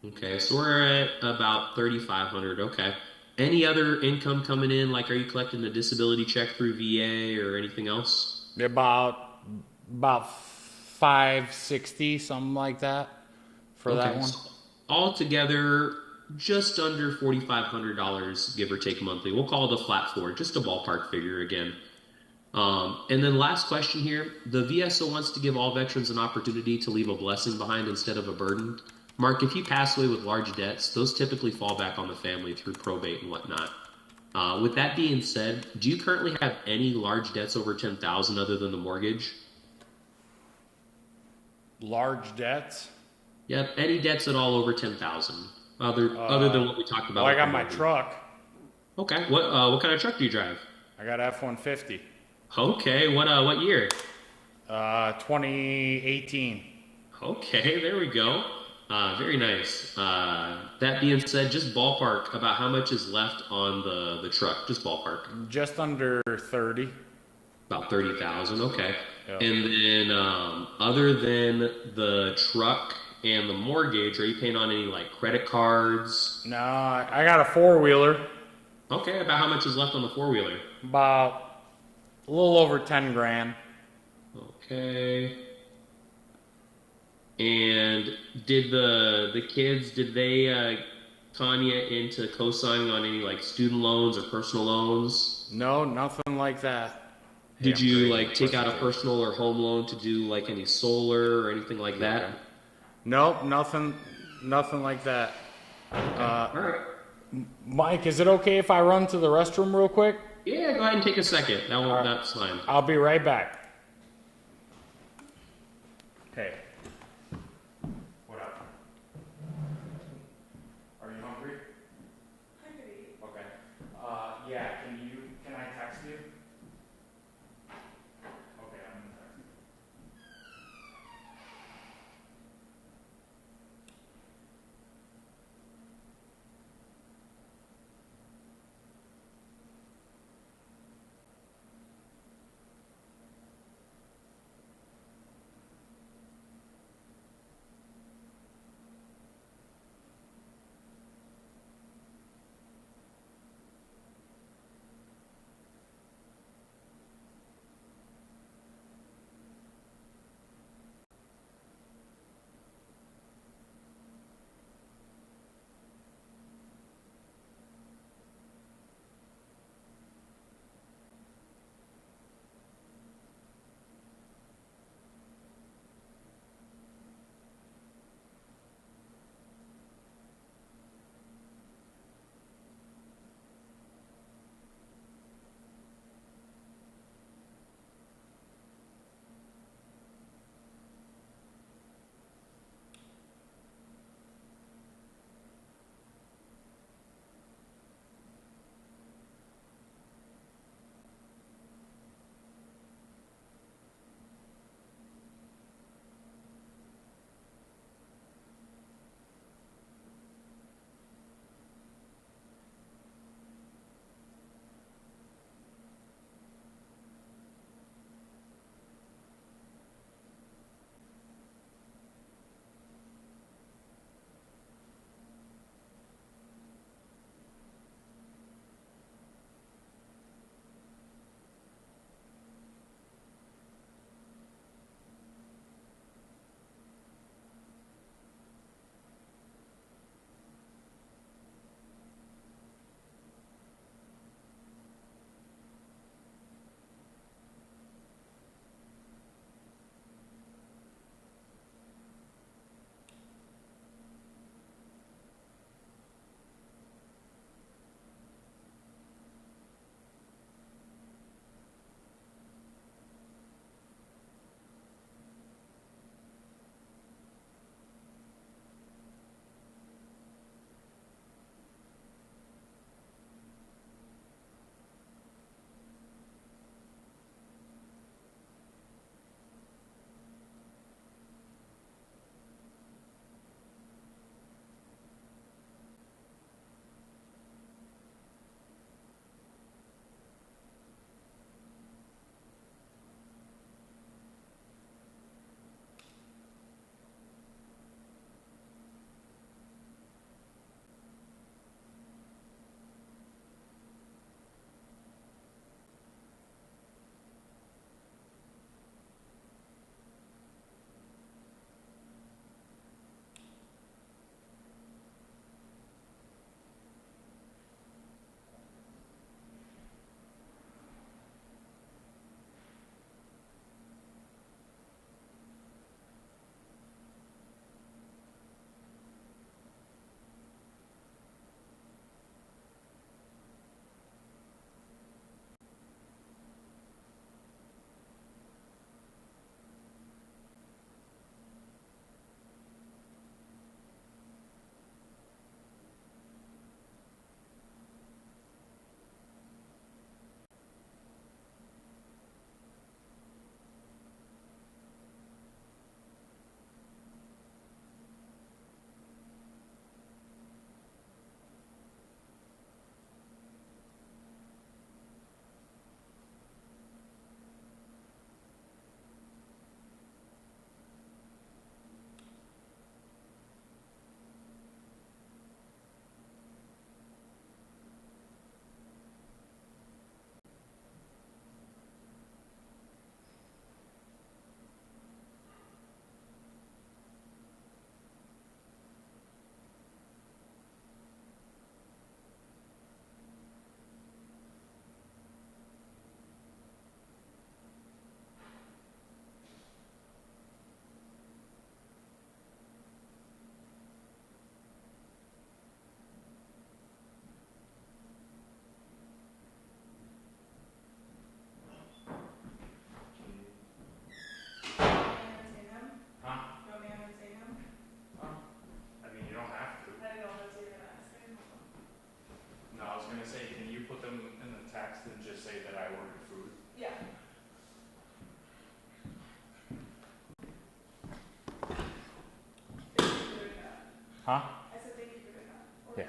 Okay, so we're at about 3,500. Okay. Any other income coming in? Like, are you collecting a disability check through VA or anything else? About 560, something like that, for that one. So altogether, just under $4,500, give or take monthly. We'll call it a flat four, just a ballpark figure again. And then last question here. The VSO wants to give all veterans an opportunity to leave a blessing behind instead of a burden. Mark, if you pass away with large debts, those typically fall back on the family through probate and whatnot. With that being said, do you currently have any large debts over $10,000 other than the mortgage? Large debts? Yep, any debts at all over $10,000 other than what we talked about. Well, I got my truck. Okay, what kind of truck do you drive? I got F-150. Okay, what year? 2018. Okay, there we go. Very nice. That being said, just ballpark about how much is left on the truck. Just ballpark. Just under 30. About 30,000. Okay. Yep. And then, other than the truck and the mortgage, are you paying on any like credit cards? No, I got a four-wheeler, Okay. About how much is left on the four wheeler? about a little over 10 grand. Okay. And did the kids did they con you into co-signing on any like student loans or personal loans? No, nothing like that. Hey, Did I'm you great like with take out a questions. personal or home loan to do like any solar or anything like that? Okay. Nope, nothing like that. Okay. All right. Mike, is it okay if I run to the restroom real quick? Yeah, go ahead and take a second. That won't, that's fine. I'll be right back. Hey. What up? Are you hungry? Okay. Yeah, can I text you? Okay, I'm gonna text you. Huh? Yeah.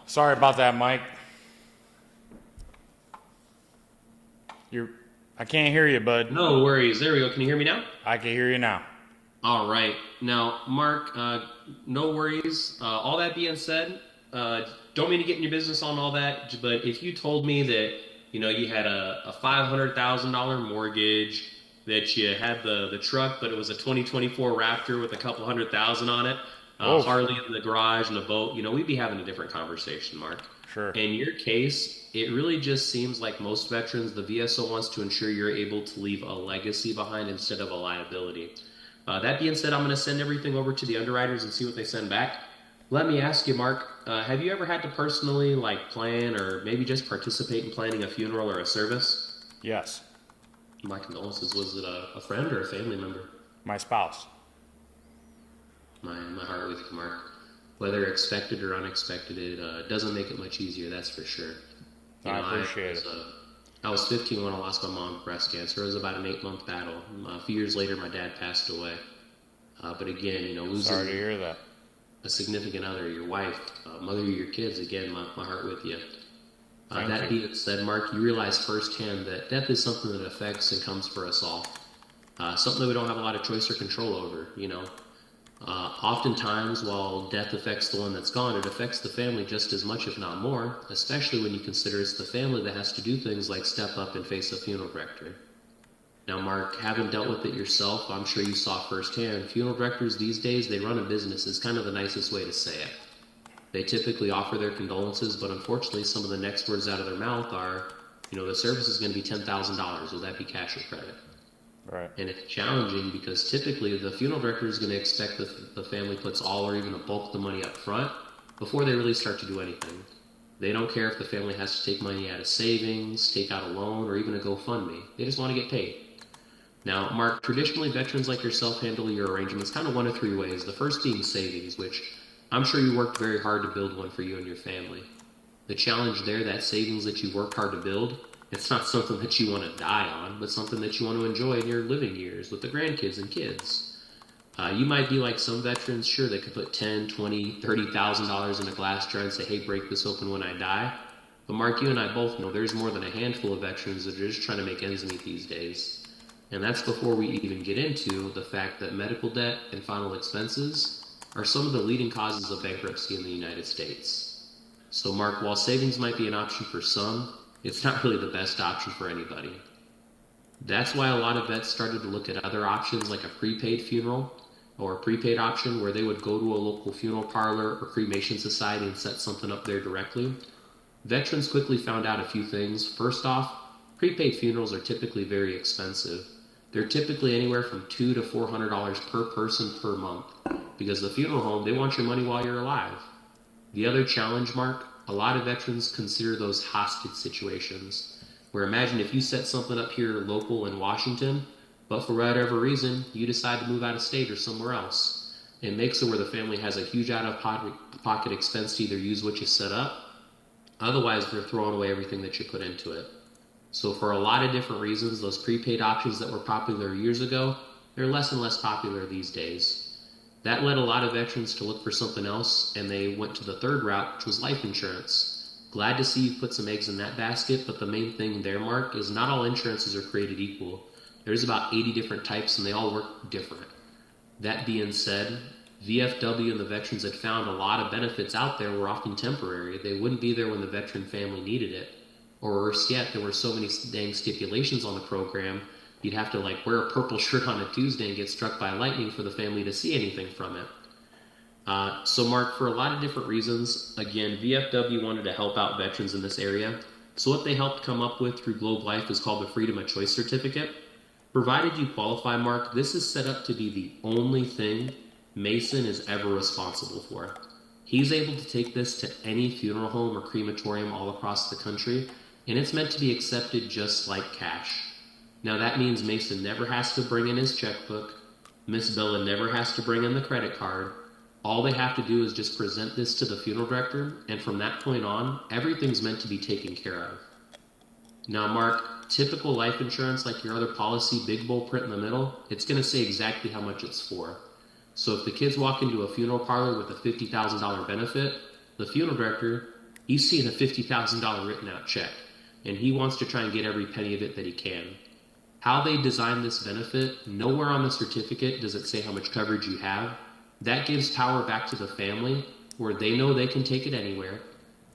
Sorry about that, Mike. I can't hear you, bud. No worries. There we go. Can you hear me now? I can hear you now. All right. Now, Mark, no worries. All that being said, don't mean to get in your business on all that, but if you told me that, you had a $500,000 mortgage, that you had the truck, but it was a 2024 Raptor with a couple $100,000 on it, Harley in the garage and a boat, we'd be having a different conversation, Mark. Sure. In your case, it really just seems like most veterans, the VSO wants to ensure you're able to leave a legacy behind instead of a liability. That being said, I'm going to send everything over to the underwriters and see what they send back. Let me ask you, Mark, have you ever had to personally plan or maybe just participate in planning a funeral or a service? Yes. My condolences. Was it a friend or a family member? My spouse. My heart with you, Mark. Whether expected or unexpected, it doesn't make it much easier, that's for sure. I appreciate it. I was 15 when I lost my mom to breast cancer. It was about an 8-month battle. A few years later, my dad passed away. But again, losing Sorry to hear that. a significant other, your wife, mother of your kids, again, my heart with you. That being said, Mark, you realize firsthand that death is something that affects and comes for us all. Something that we don't have a lot of choice or control over, Oftentimes, while death affects the one that's gone, it affects the family just as much, if not more, especially when you consider it's the family that has to do things like step up and face a funeral director. Now, Mark, having dealt with it yourself, I'm sure you saw firsthand, funeral directors these days, they run a business is kind of the nicest way to say it. They typically offer their condolences, but unfortunately, some of the next words out of their mouth are, the service is going to be $10,000. Will that be cash or credit? Right. And it's challenging because typically the funeral director is going to expect that the family puts all or even a bulk of the money up front before they really start to do anything. They don't care if the family has to take money out of savings, take out a loan, or even a GoFundMe. They just want to get paid. Now, Mark, traditionally veterans like yourself handle your arrangements kind of one of three ways. The first being savings, which I'm sure you worked very hard to build one for you and your family. The challenge there, that savings that you worked hard to build, it's not something that you want to die on, but something that you want to enjoy in your living years with the grandkids and kids. You might be like some veterans, sure, they could put $10,000, $20,000, $30,000 in a glass jar and say, hey, break this open when I die. But Mark, you and I both know there's more than a handful of veterans that are just trying to make ends meet these days. And that's before we even get into the fact that medical debt and final expenses are some of the leading causes of bankruptcy in the United States. So Mark, while savings might be an option for some, it's not really the best option for anybody. That's why a lot of vets started to look at other options like a prepaid funeral or a prepaid option where they would go to a local funeral parlor or cremation society and set something up there directly. Veterans quickly found out a few things. First off, prepaid funerals are typically very expensive. They're typically anywhere from $200 to $400 per person per month because the funeral home, they want your money while you're alive. The other challenge, Mark, a lot of veterans consider those hostage situations, where imagine if you set something up here local in Washington, but for whatever reason, you decide to move out of state or somewhere else. It makes it where the family has a huge out-of-pocket expense to either use what you set up, otherwise they're throwing away everything that you put into it. So for a lot of different reasons, those prepaid options that were popular years ago, they're less and less popular these days. That led a lot of veterans to look for something else, and they went to the third route, which was life insurance. Glad to see you put some eggs in that basket, but the main thing there, Mark, is not all insurances are created equal. There's about 80 different types, and they all work different. That being said, VFW and the veterans had found a lot of benefits out there were often temporary. They wouldn't be there when the veteran family needed it. Or worse yet, there were so many dang stipulations on the program, you'd have to wear a purple shirt on a Tuesday and get struck by lightning for the family to see anything from it. So Mark, for a lot of different reasons, again, VFW wanted to help out veterans in this area. So what they helped come up with through Globe Life is called the Freedom of Choice Certificate. Provided you qualify, Mark, this is set up to be the only thing Mason is ever responsible for. He's able to take this to any funeral home or crematorium all across the country, and it's meant to be accepted just like cash. Now that means Mason never has to bring in his checkbook, Miss Bella never has to bring in the credit card. All they have to do is just present this to the funeral director, and from that point on, everything's meant to be taken care of. Now Mark, typical life insurance like your other policy, big bold print in the middle, it's going to say exactly how much it's for. So if the kids walk into a funeral parlor with a $50,000 benefit, the funeral director, he's seeing a $50,000 written out check, and he wants to try and get every penny of it that he can. How they design this benefit, nowhere on the certificate does it say how much coverage you have. That gives power back to the family where they know they can take it anywhere.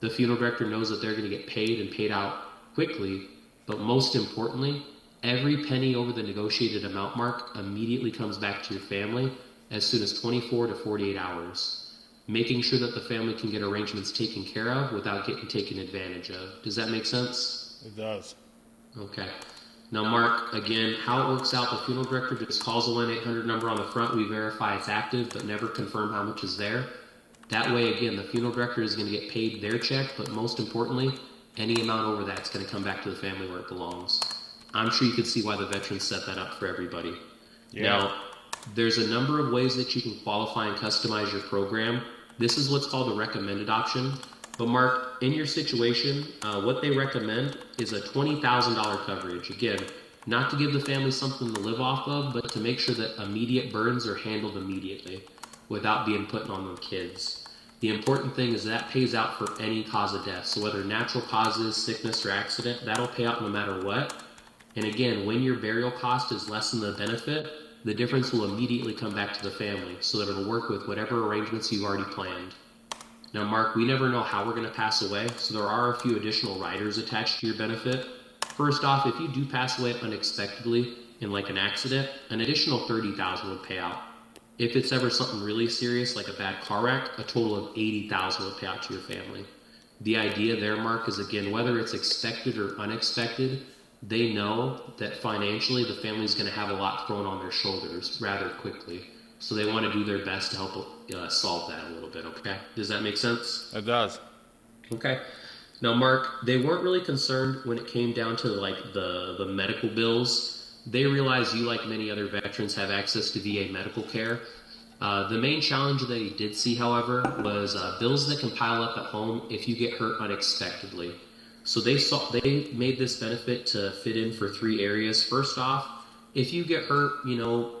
The funeral director knows that they're going to get paid and paid out quickly, but most importantly, every penny over the negotiated amount mark immediately comes back to your family as soon as 24 to 48 hours, making sure that the family can get arrangements taken care of without getting taken advantage of. Does that make sense? It does. Okay. Now, Mark, again, how it works out, the funeral director just calls the 1-800 number on the front. We verify it's active, but never confirm how much is there. That way, again, the funeral director is going to get paid their check, but most importantly, any amount over that's going to come back to the family where it belongs. I'm sure you can see why the veterans set that up for everybody. Yeah. Now, there's a number of ways that you can qualify and customize your program. This is what's called a recommended option. But Mark, in your situation, what they recommend is a $20,000 coverage. Again, not to give the family something to live off of, but to make sure that immediate burdens are handled immediately without being put on the kids. The important thing is that pays out for any cause of death. So whether natural causes, sickness, or accident, that'll pay out no matter what. And again, when your burial cost is less than the benefit, the difference will immediately come back to the family so that it'll work with whatever arrangements you've already planned. Now, Mark, we never know how we're going to pass away, so there are a few additional riders attached to your benefit. First off, if you do pass away unexpectedly in like an accident, an additional $30,000 would pay out. If it's ever something really serious, like a bad car wreck, a total of $80,000 would pay out to your family. The idea there, Mark, is again, whether it's expected or unexpected, they know that financially the family's going to have a lot thrown on their shoulders rather quickly. So they want to do their best to help solve that a little bit, okay? Does that make sense? It does. Okay. Now, Mark, they weren't really concerned when it came down to like the medical bills. They realized you, like many other veterans, have access to VA medical care. The main challenge that they did see, however, was bills that can pile up at home if you get hurt unexpectedly. So they made this benefit to fit in for 3 areas. First off, if you get hurt,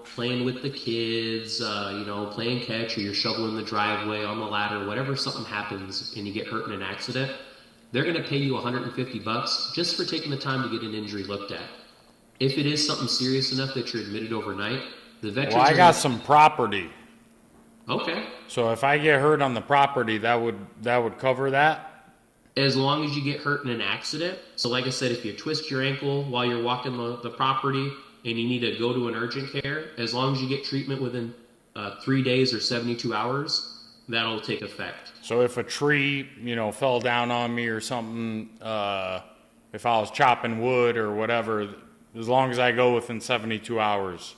playing with the kids, playing catch, or you're shoveling the driveway on the ladder, whatever, something happens and you get hurt in an accident, they're going to pay you $150 just for taking the time to get an injury looked at. If it is something serious enough that you're admitted overnight, the veterans... Well, I got some property. Okay. So if I get hurt on the property, that would cover that? As long as you get hurt in an accident. So like I said, if you twist your ankle while you're walking the property and you need to go to an urgent care, as long as you get treatment within 3 days or 72 hours, that'll take effect. So if a tree, fell down on me or something, if I was chopping wood or whatever, as long as I go within 72 hours.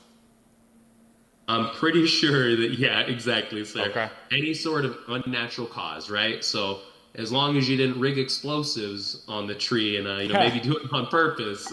I'm pretty sure that, yeah, exactly, sir. Okay. Any sort of unnatural cause, right? So as long as you didn't rig explosives on the tree and maybe do it on purpose,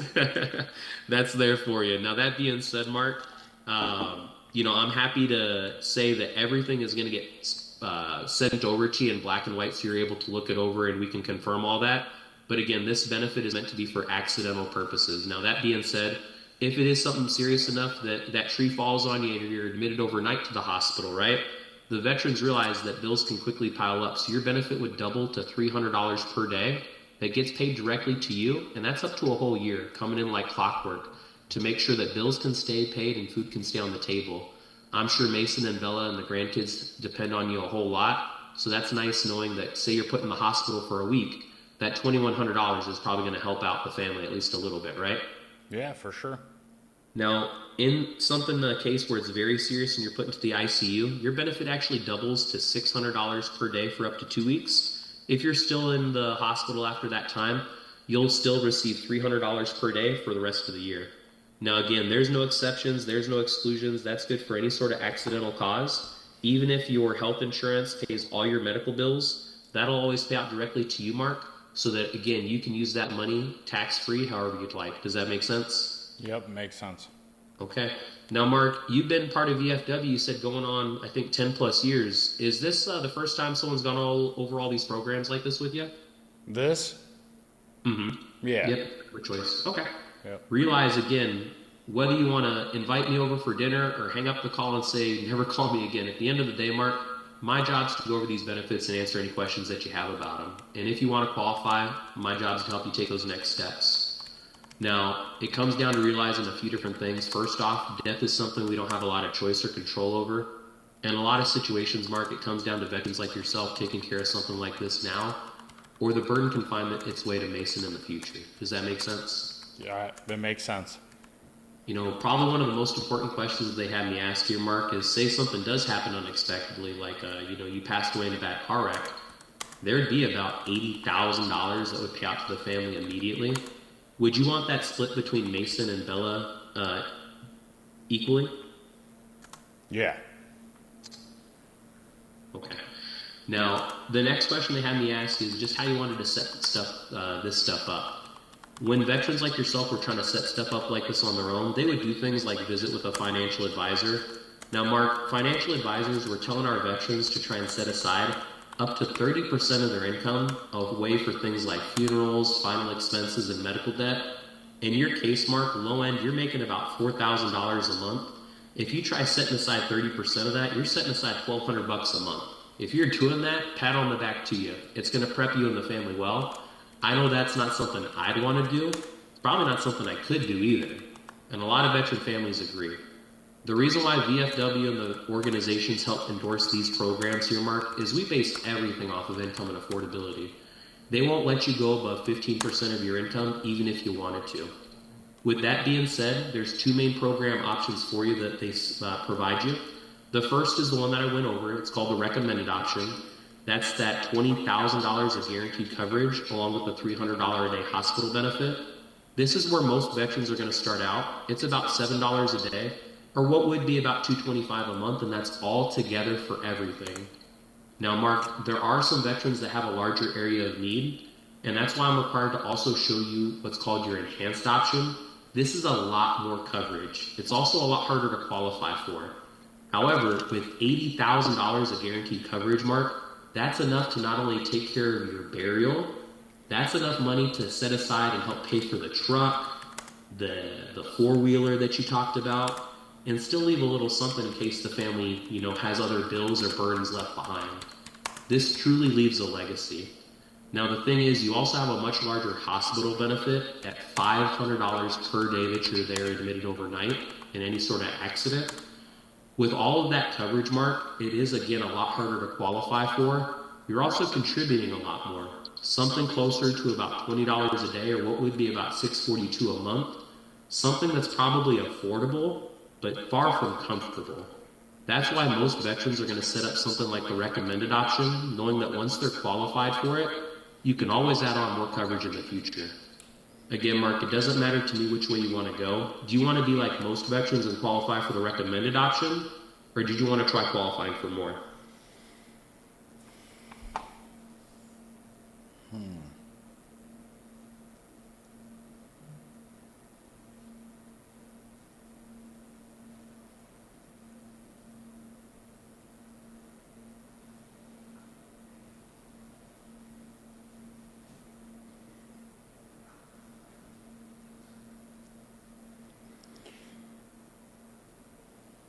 that's there for you. Now, that being said, Mark, I'm happy to say that everything is going to get sent over to you in black and white so you're able to look it over and we can confirm all that. But again, this benefit is meant to be for accidental purposes. Now, that being said, if it is something serious enough that that tree falls on you and you're admitted overnight to the hospital, right? The veterans realize that bills can quickly pile up. So your benefit would double to $300 per day that gets paid directly to you. And that's up to a whole year, coming in like clockwork to make sure that bills can stay paid and food can stay on the table. I'm sure Mason and Bella and the grandkids depend on you a whole lot. So that's nice knowing that, say you're put in the hospital for a week, that $2,100 is probably going to help out the family at least a little bit, right? Yeah, for sure. Now, in a case where it's very serious and you're put into the ICU, your benefit actually doubles to $600 per day for up to 2 weeks. If you're still in the hospital after that time, you'll still receive $300 per day for the rest of the year. Now, again, there's no exceptions, there's no exclusions. That's good for any sort of accidental cause. Even if your health insurance pays all your medical bills, that'll always pay out directly to you, Mark, so that, again, you can use that money tax-free however you'd like. Does that make sense? Yep, makes sense. Okay. Now, Mark, you've been part of VFW, you said going on, I think, 10 plus years. Is this the first time someone's gone over all these programs like this with you? This? Mm-hmm. Yeah. Yep. Good choice. Okay. Yep. Realize, again, Whether you want to invite me over for dinner or hang up the call and say, never call me again, at the end of the day, Mark, my job is to go over these benefits and answer any questions that you have about them. And if you want to qualify, my job is to help you take those next steps. Now, it comes down to realizing a few different things. First off, death is something we don't have a lot of choice or control over. In a lot of situations, Mark, it comes down to veterans like yourself taking care of something like this now, or the burden can find its way to Mason in the future. Does that make sense? Yeah, that makes sense. You know, probably one of the most important questions that they had me ask here, Mark, is say something does happen unexpectedly, like, you passed away in a bad car wreck. There'd be about $80,000 that would pay out to the family immediately. Would you want that split between Mason and Bella equally? Yeah. Okay. Now, the next question they had me ask is just how you wanted to set this stuff up. When veterans like yourself were trying to set stuff up like this on their own, they would do things like visit with a financial advisor. Now, Mark, financial advisors were telling our veterans to try and set aside up to 30% of their income away for things like funerals, final expenses, and medical debt. In your case, Mark, low end, you're making about $4,000 a month. If you try setting aside 30% of that, you're setting aside $1,200 a month. If you're doing that, pat on the back to you. It's going to prep you and the family well. I know that's not something I'd want to do. It's probably not something I could do either. And a lot of veteran families agree. The reason why VFW and the organizations help endorse these programs here, Mark, is we base everything off of income and affordability. They won't let you go above 15% of your income, even if you wanted to. With that being said, there's two main program options for you that they provide you. The first is the one that I went over. It's called the recommended option. That's that $20,000 of guaranteed coverage along with the $300 a day hospital benefit. This is where most veterans are going to start out. It's about $7 a day, or what would be about $225 a month, and that's all together for everything. Now, Mark, there are some veterans that have a larger area of need, and that's why I'm required to also show you what's called your enhanced option. This is a lot more coverage. It's also a lot harder to qualify for. However, with $80,000 of guaranteed coverage, Mark, that's enough to not only take care of your burial, that's enough money to set aside and help pay for the truck, the four-wheeler that you talked about, and still leave a little something in case the family, has other bills or burdens left behind. This truly leaves a legacy. Now, the thing is, you also have a much larger hospital benefit at $500 per day that you're there admitted overnight in any sort of accident. With all of that coverage, Mark, it is, again, a lot harder to qualify for. You're also contributing a lot more, something closer to about $20 a day, or what would be about $642 a month, something that's probably affordable, but far from comfortable. That's why most veterans are going to set up something like the recommended option, knowing that once they're qualified for it, you can always add on more coverage in the future. Again, Mark, it doesn't matter to me which way you want to go. Do you want to be like most veterans and qualify for the recommended option, or did you want to try qualifying for more?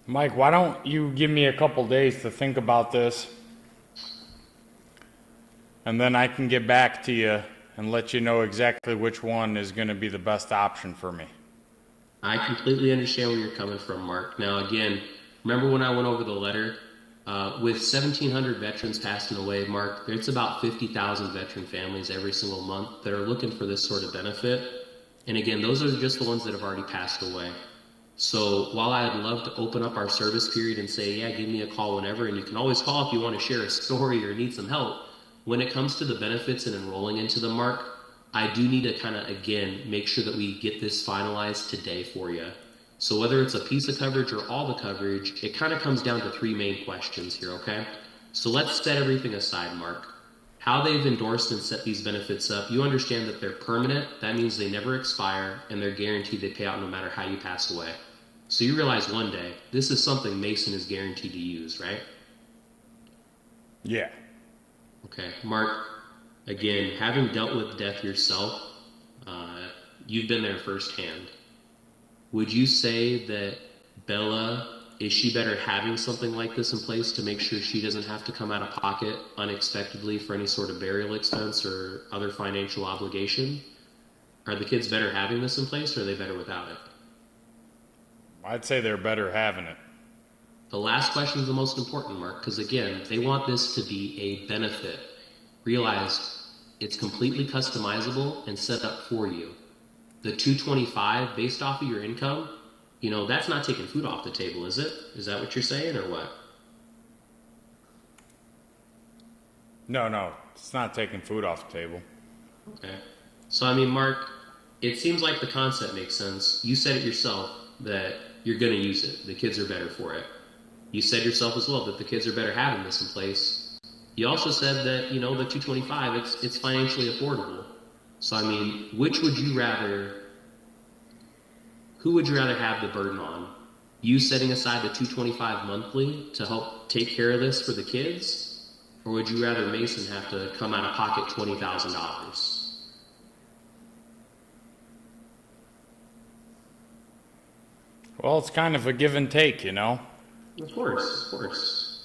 Mike, why don't you give me a couple days to think about this, and then I can get back to you and let you know exactly which one is going to be the best option for me. I completely understand where you're coming from, Mark. Now, again, remember when I went over the letter? With 1,700 veterans passing away, Mark, it's about 50,000 veteran families every single month that are looking for this sort of benefit. And again, those are just the ones that have already passed away. So while I'd love to open up our service period and say, yeah, give me a call whenever, and you can always call if you want to share a story or need some help, when it comes to the benefits and enrolling into them, Mark, I do need to kind of, again, make sure that we get this finalized today for you. So whether it's a piece of coverage or all the coverage, it kind of comes down to three main questions here, okay? So let's set everything aside, Mark. How they've endorsed and set these benefits up, you understand that they're permanent. That means they never expire, and they're guaranteed they pay out no matter how you pass away. So you realize one day, this is something Mason is guaranteed to use, right? Yeah. Okay, Mark, again, having dealt with death yourself, you've been there firsthand. would you say that Bella, is she better having something like this in place to make sure she doesn't have to come out of pocket unexpectedly for any sort of burial expense or other financial obligation? Are the kids better having this in place, or are they better without it? I'd say they're better having it. The last question is the most important, Mark, because again, they want this to be a benefit. Realize it's completely customizable and set up for you. The 225 based off of your income, that's not taking food off the table, is it? Is that what you're saying, or what? No, it's not taking food off the table. Okay. So, I mean, Mark, it seems like the concept makes sense. You said it yourself that you're going to use it. The kids are better for it. You said yourself as well that the kids are better having this in place. You also said that, the 225, it's financially affordable. So, I mean, who would you rather have the burden on? You setting aside the 225 monthly to help take care of this for the kids? Or would you rather Mason have to come out of pocket $20,000? Well, it's kind of a give and take, Of course.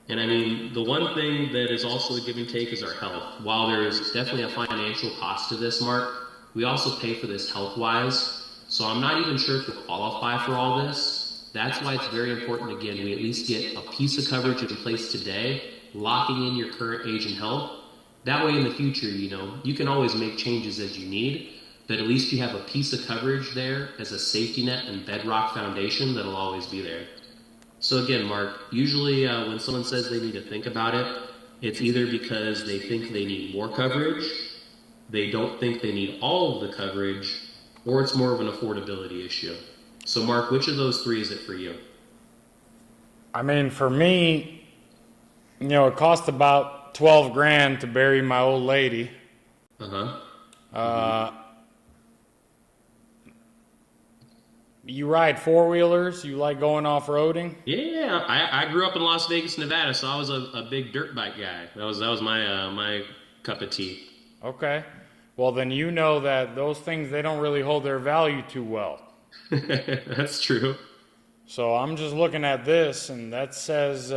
And I mean, the one thing that is also a give and take is our health. While there's definitely a financial cost to this, Mark, we also pay for this health-wise. So I'm not even sure if you qualify for all this. That's why it's very important, again, we at least get a piece of coverage in place today, locking in your current age and health. That way in the future, you can always make changes as you need, but at least you have a piece of coverage there as a safety net and bedrock foundation that'll always be there. So again, Mark, usually when someone says they need to think about it, it's either because they think they need more coverage, they don't think they need all of the coverage, or it's more of an affordability issue. So Mark, which of those three is it for you? I mean, for me, it cost about 12 grand to bury my old lady. You ride four-wheelers? You like going off-roading? Yeah, I grew up in Las Vegas, Nevada, so I was a big dirt bike guy. That was my cup of tea. Okay. Well, then you know that those things, they don't really hold their value too well. That's true. So I'm just looking at this, and that says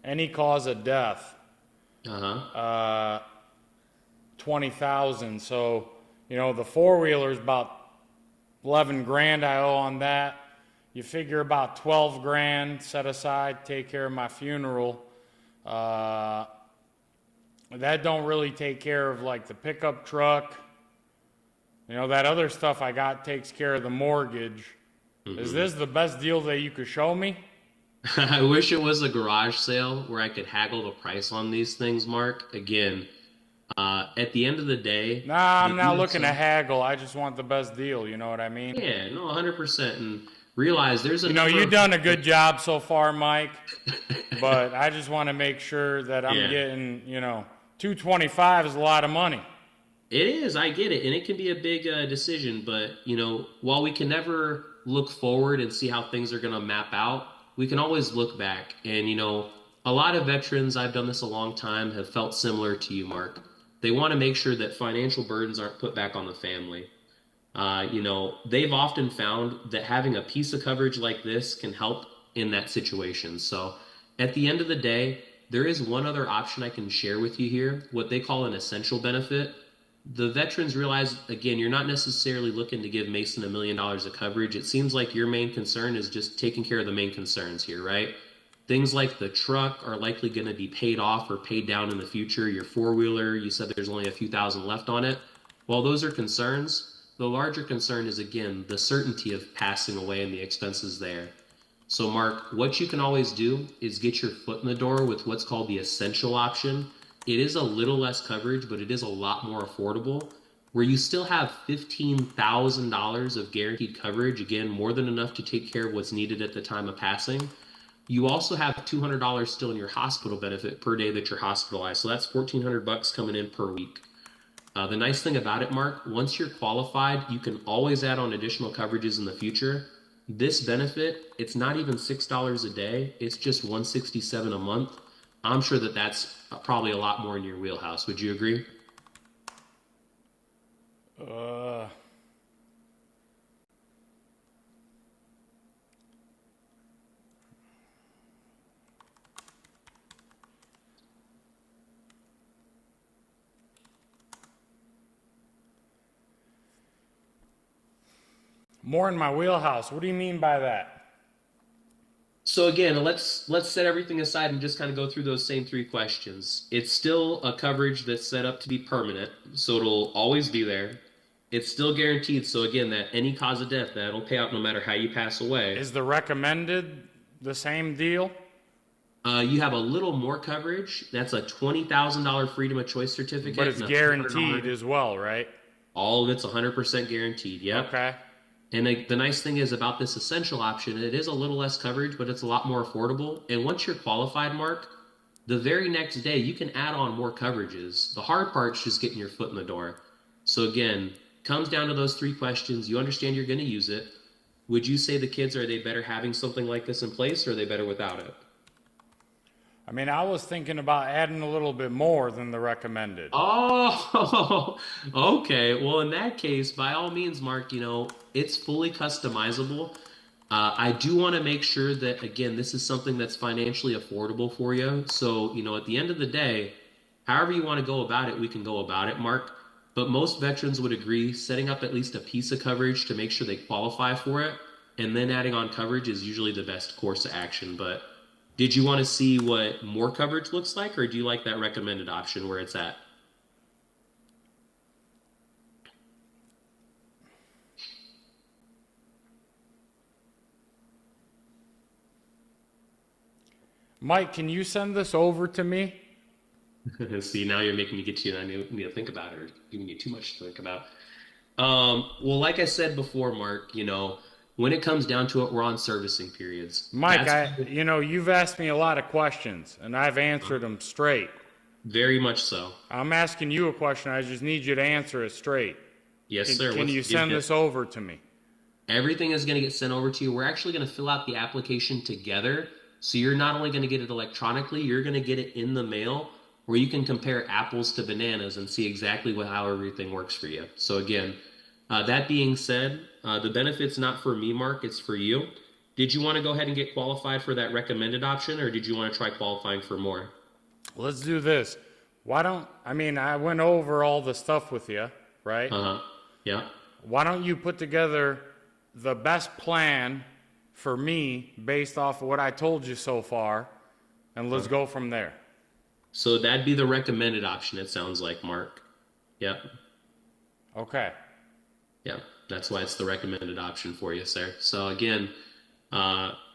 any cause of death. 20,000. So, the four-wheeler's about 11 grand I owe on that. You figure about 12 grand set aside, take care of my funeral. That don't really take care of like the pickup truck. That other stuff I got takes care of the mortgage. Is this the best deal that you could show me? I wish it was a garage sale where I could haggle the price on these things, Mark. Again, at the end of the day... Nah, I'm not looking to haggle. I just want the best deal, you know what I mean? Yeah, no, 100%. And realize there's a... you've done a good job so far, Mike. But I just want to make sure that I'm getting, 225 is a lot of money. It is, I get it. And it can be a big decision. But, while we can never look forward and see how things are going to map out, we can always look back. And, a lot of veterans, I've done this a long time, have felt similar to you, Mark. They want to make sure that financial burdens aren't put back on the family. They've often found that having a piece of coverage like this can help in that situation. So at the end of the day, there is one other option I can share with you here, what they call an essential benefit. The veterans realize, again, you're not necessarily looking to give Mason $1 million of coverage. It seems like your main concern is just taking care of the main concerns here, right? Things like the truck are likely going to be paid off or paid down in the future. Your four-wheeler, you said there's only a few thousand left on it. While those are concerns, the larger concern is, again, the certainty of passing away and the expenses there. So, Mark, what you can always do is get your foot in the door with what's called the essential option. It is a little less coverage, but it is a lot more affordable, where you still have $15,000 of guaranteed coverage, again, more than enough to take care of what's needed at the time of passing. You also have $200 still in your hospital benefit per day that you're hospitalized. So that's $1,400 coming in per week. The nice thing about it, Mark, once you're qualified, you can always add on additional coverages in the future. This benefit, it's not even $6 a day. It's just $167 a month. I'm sure that that's probably a lot more in your wheelhouse. Would you agree? More in my wheelhouse. What do you mean by that? So again, let's set everything aside and just kind of go through those same three questions. It's still a coverage that's set up to be permanent, so it'll always be there. It's still guaranteed, so again, that any cause of death, that'll pay out no matter how you pass away. Is the recommended the same deal? You have a little more coverage. That's a $20,000 freedom of choice certificate. But it's and guaranteed as well, right? all of it's 100% guaranteed. Yep. Okay. And the nice thing is about this essential option, it is a little less coverage, but it's a lot more affordable. And once you're qualified, Mark, the very next day you can add on more coverages. The hard part's just getting your foot in the door. So again, comes down to those three questions. You understand you're going to use it. Would you say the kids, are they better having something like this in place, or are they better without it? I mean, I was thinking about adding a little bit more than the recommended. Oh, okay. Well, in that case, by all means, Mark, it's fully customizable. I do want to make sure that, again, this is something that's financially affordable for you. So, at the end of the day, however you want to go about it, we can go about it, Mark. But most veterans would agree setting up at least a piece of coverage to make sure they qualify for it, and then adding on coverage is usually the best course of action. But did you want to see what more coverage looks like, or do you like that recommended option where it's at? Mike, can you send this over to me? See, now you're making me get you, and I need to think about it, or giving you too much to think about. Well, like I said before, Mark, when it comes down to it, we're on servicing periods. Mike, you've asked me a lot of questions, and I've answered them straight. Very much so. I'm asking you a question. I just need you to answer it straight. Yes, sir. Can you send this over to me? Everything is going to get sent over to you. We're actually going to fill out the application together. So you're not only going to get it electronically, you're going to get it in the mail where you can compare apples to bananas and see exactly how everything works for you. So again, that being said, the benefit's not for me, Mark, it's for you. Did you want to go ahead and get qualified for that recommended option, or did you want to try qualifying for more? Let's do this. I went over all the stuff with you, right? Uh-huh. Yeah. Why don't you put together the best plan for me based off of what I told you so far, and let's go from there. So that'd be the recommended option, it sounds like, Mark. Yep. Okay. Yeah, that's why it's the recommended option for you, sir. So again,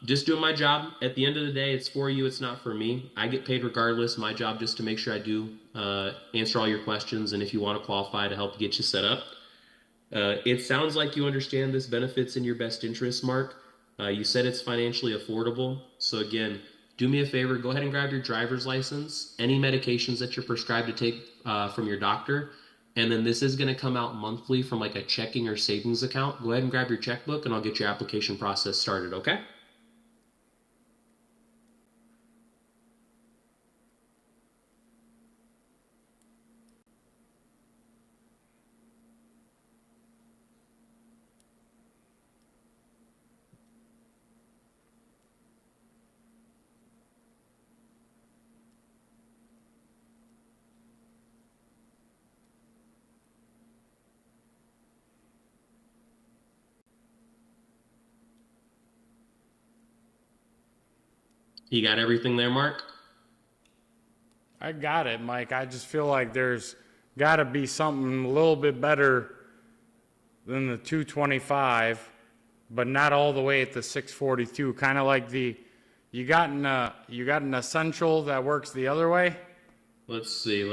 just doing my job. At the end of the day, it's for you, it's not for me. I get paid regardless. My job just to make sure I do answer all your questions, and if you want to qualify, to help get you set up. It sounds like you understand this benefit's in your best interest, Mark. You said it's financially affordable. So again, do me a favor, go ahead and grab your driver's license, any medications that you're prescribed to take from your doctor, and then this is going to come out monthly from like a checking or savings account. Go ahead and grab your checkbook, and I'll get your application process started, okay? You got everything there, Mark? I got it, Mike. I just feel like there's got to be something a little bit better than the 225, but not all the way at the 642. Kind of like you got an essential that works the other way. Let's see.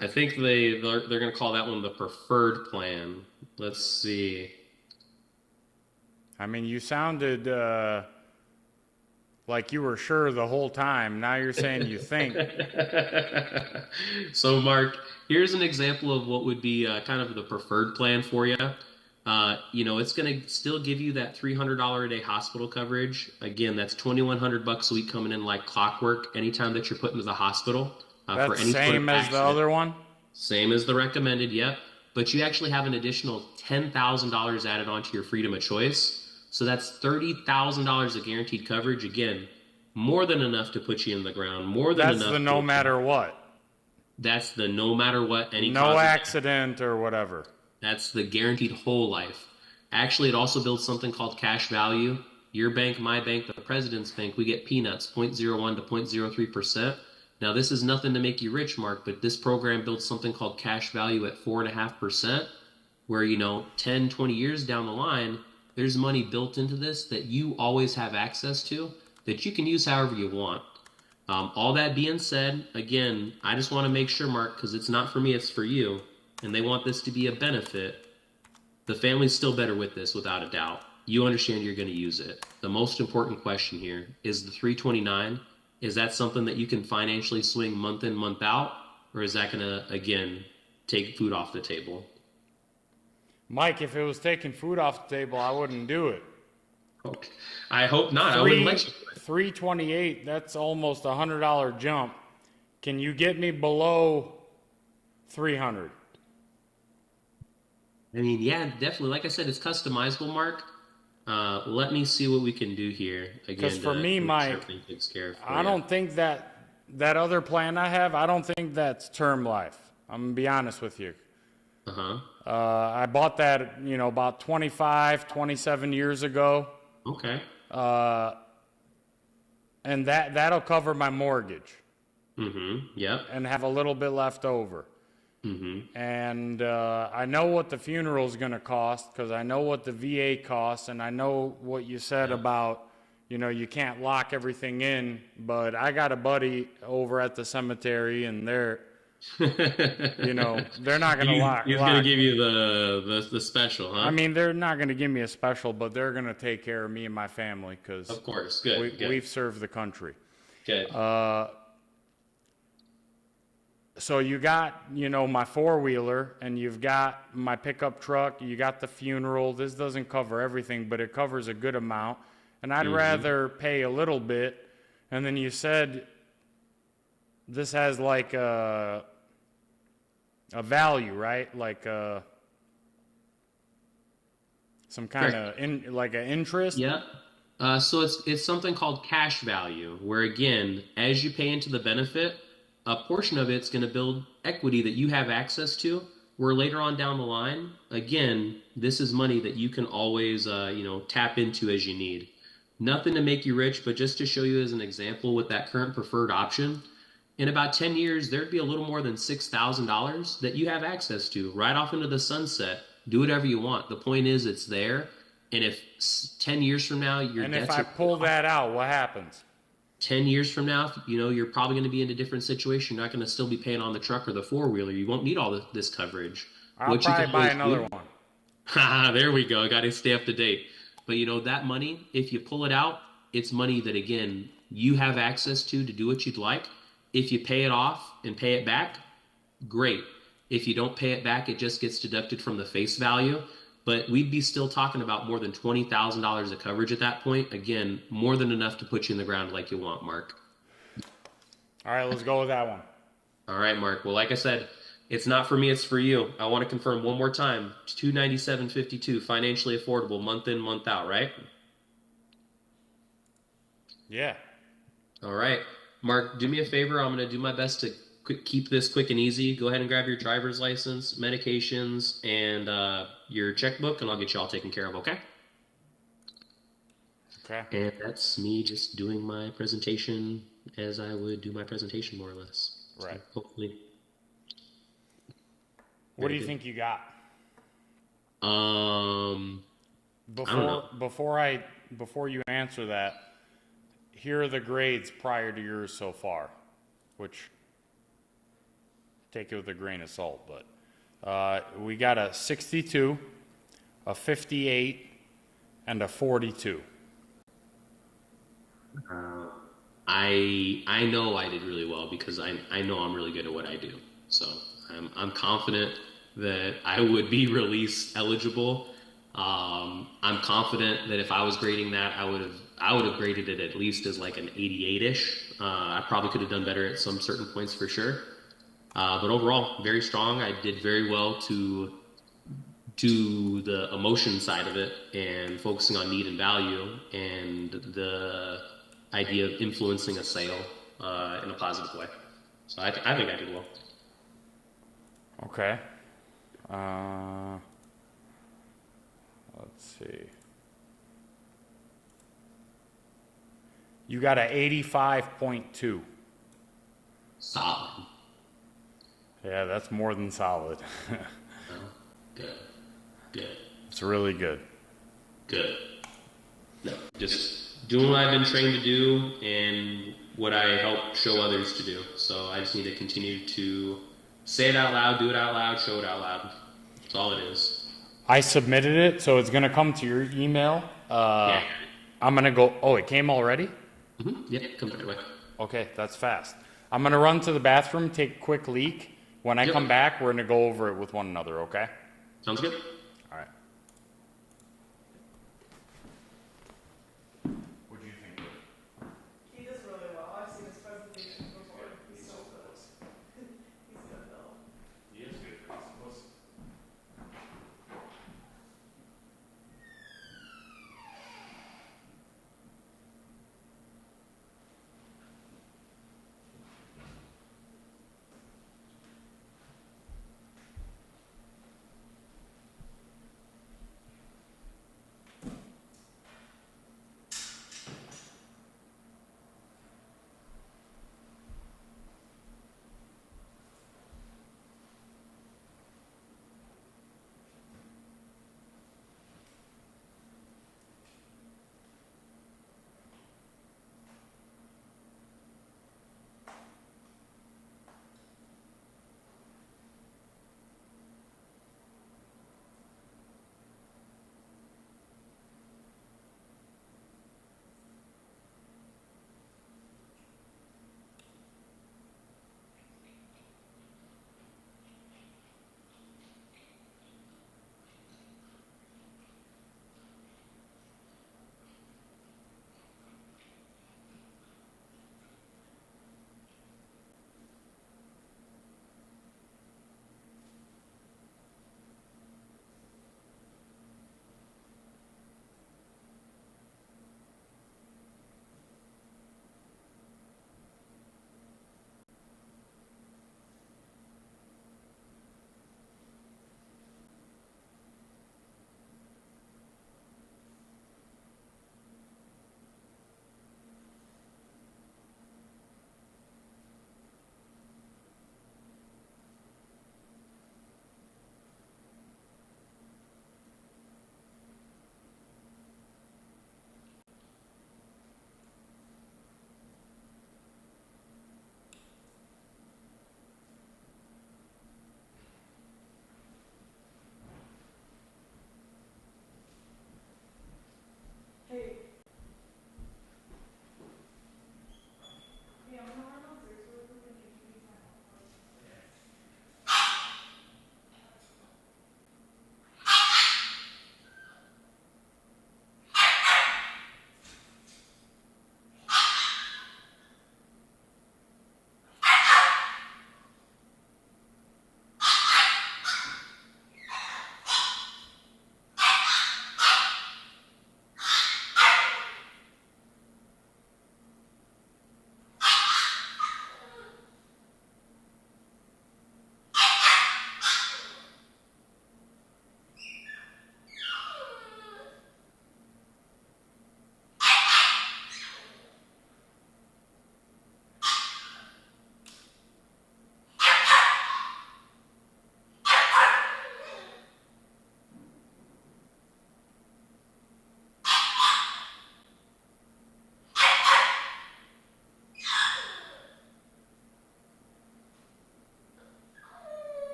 I think they're going to call that one the preferred plan. Let's see. I mean, you sounded like you were sure the whole time. Now you're saying you think. So, Mark, here's an example of what would be kind of the preferred plan for you. It's going to still give you that $300 a day hospital coverage. Again, that's $2,100 a week coming in like clockwork anytime that you're put into the hospital. That's for any same as the other one? Same as the recommended, yep. But you actually have an additional $10,000 added onto your freedom of choice. So that's $30,000 of guaranteed coverage. Again, more than enough to put you in the ground. More than enough. That's the no matter what. That's the no matter what. No accident or whatever. That's the guaranteed whole life. Actually, it also builds something called cash value. Your bank, my bank, the president's bank, we get peanuts, 0.01 to 0.03%. Now, this is nothing to make you rich, Mark, but this program builds something called cash value at 4.5%, where, 10, 20 years down the line, there's money built into this that you always have access to that you can use however you want. All that being said, again, I just want to make sure, Mark, because it's not for me, it's for you, and they want this to be a benefit. The family's still better with this, without a doubt. You understand you're going to use it. The most important question here is the 329. Is that something that you can financially swing month in, month out, or is that going to, again, take food off the table? Mike, if it was taking food off the table, I wouldn't do it. Okay. I hope not. I wouldn't let you. 328, that's almost a $100 jump. Can you get me below 300? I mean, yeah, definitely. Like I said, it's customizable, Mark. Let me see what we can do here. Again, because for me, Mike, I don't think that other plan I have, I don't think that's term life. I'm going to be honest with you. I bought that, about 25, 27 years ago. Okay. And that'll cover my mortgage. Yep. And have a little bit left over. And I know what the funeral is going to cost because I know what the VA costs, and I know what you said about, you can't lock everything in. But I got a buddy over at the cemetery, and they're not going to lock. He's going to give you the special, huh? I mean, they're not going to give me a special, but they're going to take care of me and my family because, of course, good. We've served the country. Good. So you got, my four-wheeler, and you've got my pickup truck, you got the funeral. This doesn't cover everything, but it covers a good amount. And I'd rather pay a little bit. And then you said this has like a value, right? Like some kind of like an interest. Yeah. So it's something called cash value, where again, as you pay into the benefit, a portion of it's going to build equity that you have access to, where later on down the line, again, this is money that you can always, tap into as you need. Nothing to make you rich, but just to show you as an example with that current preferred option, in about 10 years, there'd be a little more than $6,000 that you have access to right off into the sunset. Do whatever you want. The point is it's there. And if 10 years from now, your debts if I pull that out, what happens? 10 years from now, you're probably going to be in a different situation. You're not going to still be paying on the truck or the four-wheeler. You won't need all this coverage. I'll probably buy another one. There we go. Got to stay up to date. But, that money, if you pull it out, it's money that, again, you have access to do what you'd like. If you pay it off and pay it back, great. If you don't pay it back, it just gets deducted from the face value. But we'd be still talking about more than $20,000 of coverage at that point. Again, more than enough to put you in the ground like you want, Mark. All right, let's go with that one. All right, Mark. Well, like I said, it's not for me, it's for you. I want to confirm one more time. $297.52, financially affordable, month in, month out, right? Yeah. All right. Mark, do me a favor. I'm going to do my best to keep this quick and easy. Go ahead and grab your driver's license, medications, and your checkbook, and I'll get you all taken care of, okay? Okay. And that's me just doing my presentation as I would do my presentation, more or less. Right. So hopefully. What do you think you got? I don't know. Before you answer that, here are the grades prior to yours so far, which take it with a grain of salt, but we got a 62, a 58, and a 42. I know I did really well because I know I'm really good at what I do. So I'm confident that I would be release eligible. I'm confident that if I was grading that, I would have graded it at least as like an 88-ish. I probably could have done better at some certain points for sure. But overall, very strong. I did very well to do the emotion side of it and focusing on need and value and the idea of influencing a sale in a positive way. So I think I did well. Okay. see. You got a 85.2. Solid. Yeah, that's more than solid. Oh, good. Good. It's really good. Good. No, just doing what I've been trained to do and what I help show others to do. So I just need to continue to say it out loud, do it out loud, show it out loud. That's all it is. I submitted it, so it's going to come to your email. Yeah. I'm going to go. Oh, it came already? Mm-hmm. Yeah, comes right away. Okay, that's fast. I'm going to run to the bathroom, take a quick leak. When I come back, we're going to go over it with one another, okay? Sounds good. All right. What do you think? He does really well. I've seen his presentations before. He's so good. He's good though. He is good. He's supposed to.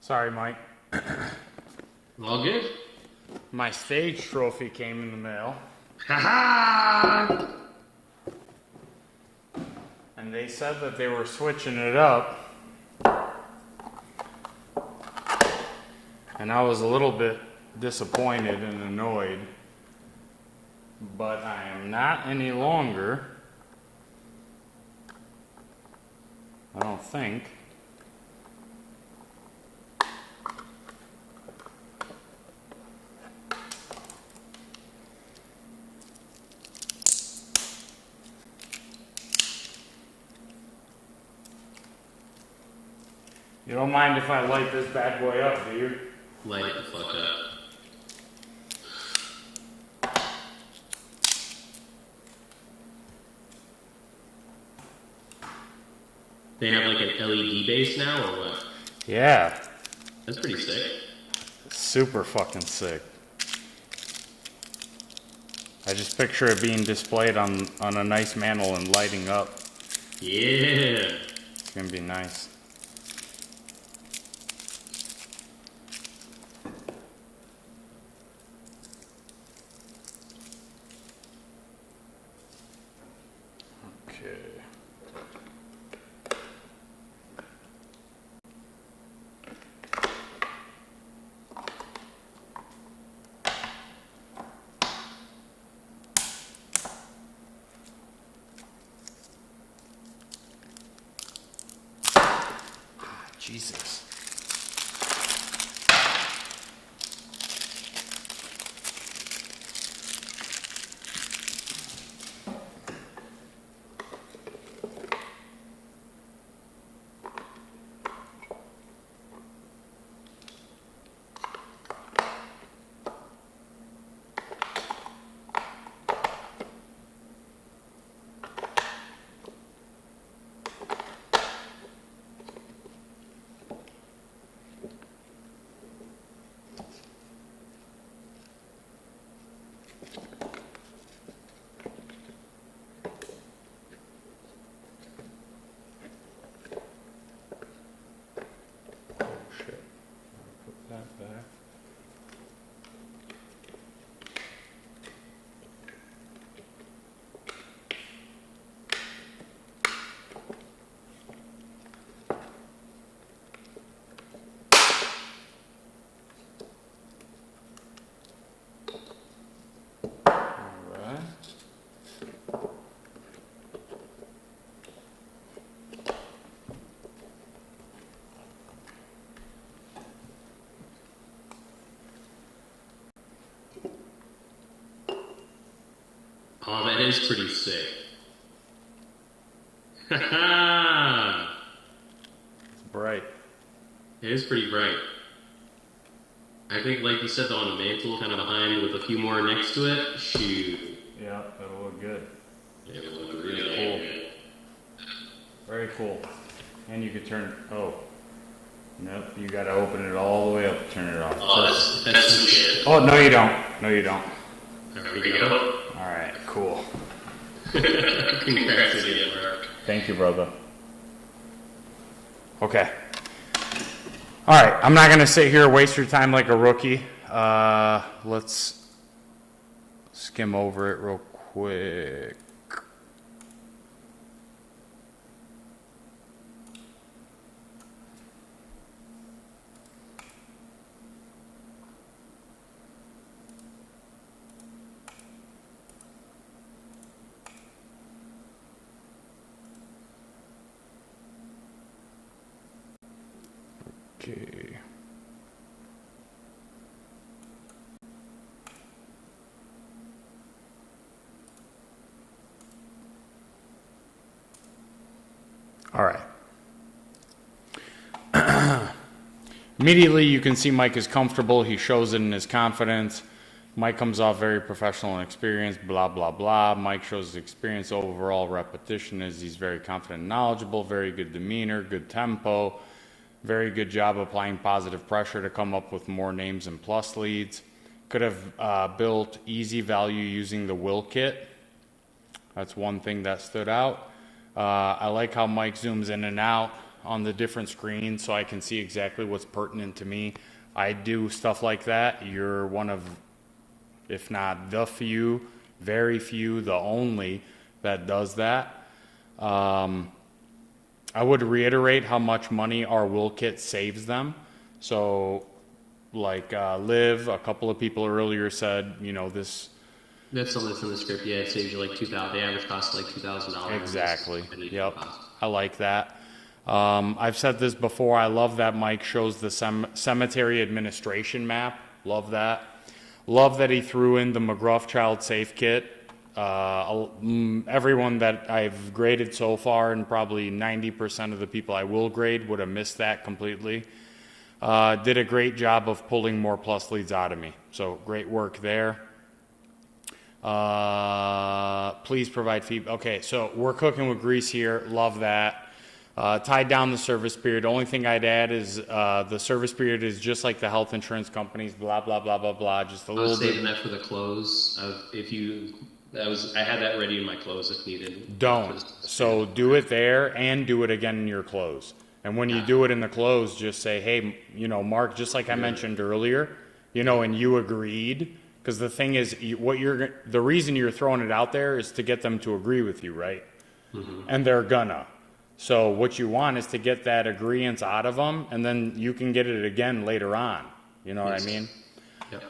Sorry, Mike. All good? My stage trophy came in the mail. Ha-ha! And they said that they were switching it up. And I was a little bit disappointed and annoyed. But I am not any longer. I don't think. You don't mind if I light this bad boy up, do you? Light it the fuck up. They have like an LED base now, or what? Yeah. That's pretty sick. Super fucking sick. I just picture it being displayed on a nice mantle and lighting up. Yeah. It's gonna be nice. Okay. Jesus. Shit. Put that back. Alright. Oh, that is pretty sick. Haha! It's bright. It is pretty bright. I think, like you said, though, on the mantle, kind of behind with a few more next to it, shoot. Yeah, that'll look good. It will look really Cool. good. Very cool. And you could turn, oh. Nope, you gotta open it all the way up to turn it off. Oh, that's some shit. Oh, no you don't. No you don't. There we go. Alright, cool. Congrats again, Mark. Thank you, brother. Okay. Alright, I'm not gonna sit here and waste your time like a rookie. Let's skim over it real quick. Okay. All right. Immediately you can see Mike is comfortable. He shows it in his confidence. Mike comes off very professional and experienced, blah, blah, blah. Mike shows his experience, overall repetition is he's very confident and knowledgeable, very good demeanor, good tempo, very good job applying positive pressure to come up with more names and plus leads. Could have built easy value using the will kit. That's one thing that stood out. I like how Mike zooms in and out. on the different screens so I can see exactly what's pertinent to me. I do stuff like that. You're one of, if not the few, very few, the only that does that. I would reiterate how much money our will kit saves them. So, like Liv, a couple of people earlier said, this. That's something that's in the script. Yeah, it saves you like $2,000. The average cost is like $2,000. Exactly. Yep. I like that. I've said this before. I love that Mike shows the cemetery administration map. Love that. Love that he threw in the McGruff Child Safe Kit. Everyone that I've graded so far, and probably 90% of the people I will grade, would have missed that completely. Did a great job of pulling more plus leads out of me. So great work there. Please provide feedback. Okay, so we're cooking with grease here. Love that. Tied down the service period. Only thing I'd add is the service period is just like the health insurance companies. Blah blah blah blah blah. Just a little bit. I was saving that for the close. I had that ready in my close if needed. Don't. So do it there and do it again in your close. And when you do it in the close, just say, hey, Mark, just like I mentioned earlier, and you agreed. Because the thing is, the reason you're throwing it out there is to get them to agree with you, right? Mm-hmm. And they're gonna. So what you want is to get that agreeance out of them, and then you can get it again later on. You know what I mean? Yep.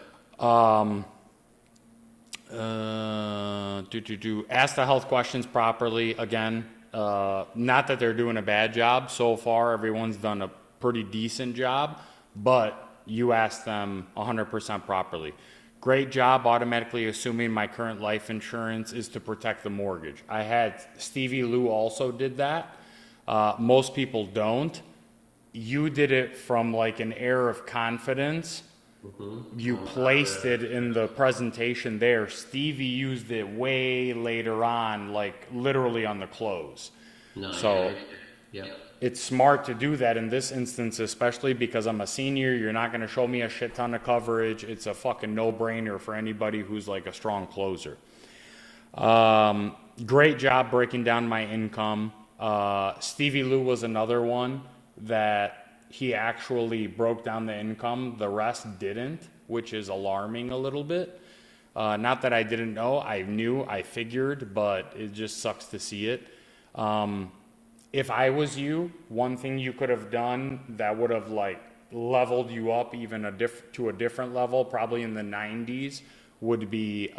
Ask the health questions properly. Again, not that they're doing a bad job. So far, everyone's done a pretty decent job, but you ask them 100% properly. Great job automatically assuming my current life insurance is to protect the mortgage. I had Stevie Lou also did that. Most people don't. You did it from like an air of confidence. Mm-hmm. You placed it in the presentation there. Stevie used it way later on, like literally on the close. No, so yeah. It's smart to do that in this instance, especially because I'm a senior. You're not going to show me a shit ton of coverage. It's a fucking no-brainer for anybody who's like a strong closer. Great job breaking down my income. Stevie Lou was another one that he actually broke down the income. The rest didn't, which is alarming a little bit. Not that I didn't know. I knew, I figured, but it just sucks to see it. If I was you, one thing you could have done that would have like leveled you up even to a different level, probably in the 90s, would be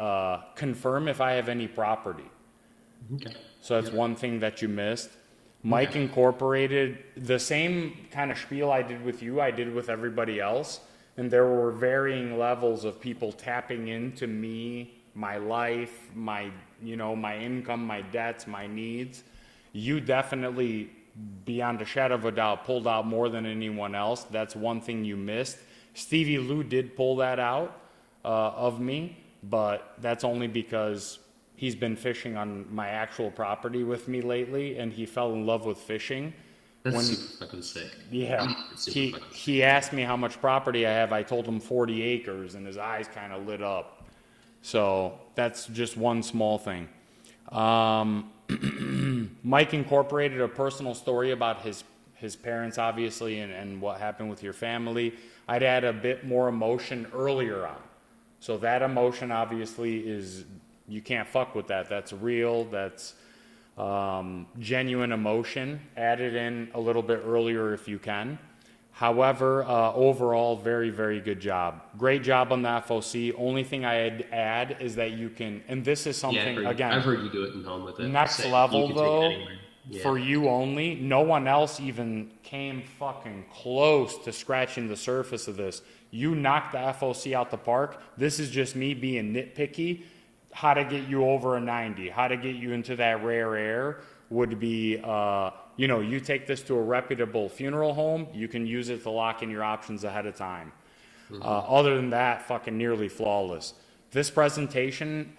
confirm if I have any property. Okay. So that's one thing that you missed. Mike incorporated the same kind of spiel I did with you, I did with everybody else. And there were varying levels of people tapping into me, my life, my income, my debts, my needs. You definitely, beyond a shadow of a doubt, pulled out more than anyone else. That's one thing you missed. Stevie Lou did pull that out of me, but that's only because he's been fishing on my actual property with me lately, and he fell in love with fishing. That's super fucking sick. Yeah. He asked me how much property I have. I told him 40 acres, and his eyes kind of lit up. So that's just one small thing. Mike incorporated a personal story about his parents, obviously, and what happened with your family. I'd add a bit more emotion earlier on. So that emotion, obviously, is, you can't fuck with that. That's real. That's genuine emotion. Add it in a little bit earlier if you can. However, overall, very, very good job. Great job on the FOC. Only thing I'd add is that you can, and this is something, again, I've heard you do it in home with it. Next level, though, for you only. No one else even came fucking close to scratching the surface of this. You knocked the FOC out the park. This is just me being nitpicky. How to get you over a 90, how to get you into that rare air would be, you take this to a reputable funeral home, you can use it to lock in your options ahead of time. Mm-hmm. Other than that, fucking nearly flawless. This presentation,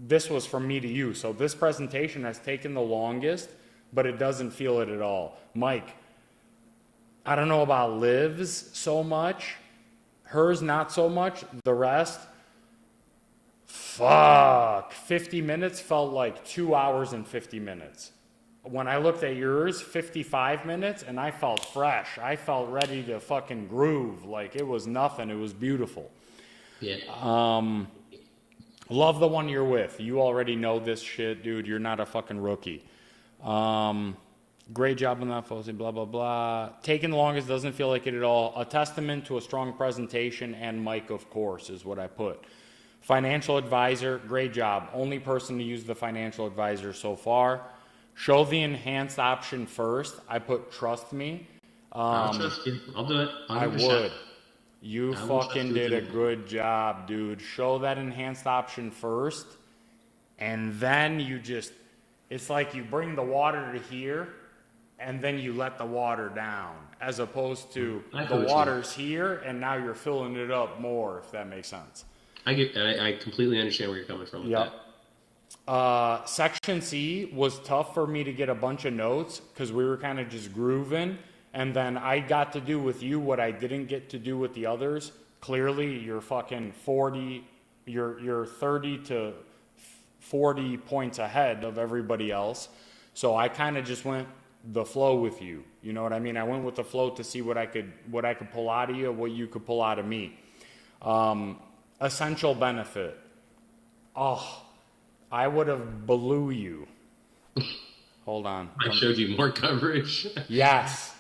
this was from me to you, so this presentation has taken the longest, but it doesn't feel it at all. Mike, I don't know about Liv's so much, hers not so much, the rest, fuck, 50 minutes felt like 2 hours and 50 minutes. when I looked at yours, 55 minutes, and I felt fresh. I felt ready to fucking groove. Like, it was nothing. It was beautiful. Yeah. Love the one you're with. You already know this shit, dude. You're not a fucking rookie. Great job on that, Fossey, blah, blah, blah. Taking the longest doesn't feel like it at all. A testament to a strong presentation and mic, of course, is what I put. Financial advisor, great job. Only person to use the financial advisor so far. Show the enhanced option first. I put trust me. I'll trust you. I'll do it. 100%. I would. You fucking did a good job, dude. Show that enhanced option first. And then you just, it's like you bring the water to here and then you let the water down, as opposed to the water's here and now you're filling it up more, if that makes sense. I completely understand where you're coming from with that. Section C was tough for me to get a bunch of notes because we were kind of just grooving, and then I got to do with you what I didn't get to do with the others. Clearly, you're fucking 40, you're 30 to 40 points ahead of everybody else. So I kind of just went the flow with you. You know what I mean? I went with the flow to see what I could pull out of you, what you could pull out of me. Essential benefit. Oh, I would have blew you. Hold on. I showed you more coverage. Yes.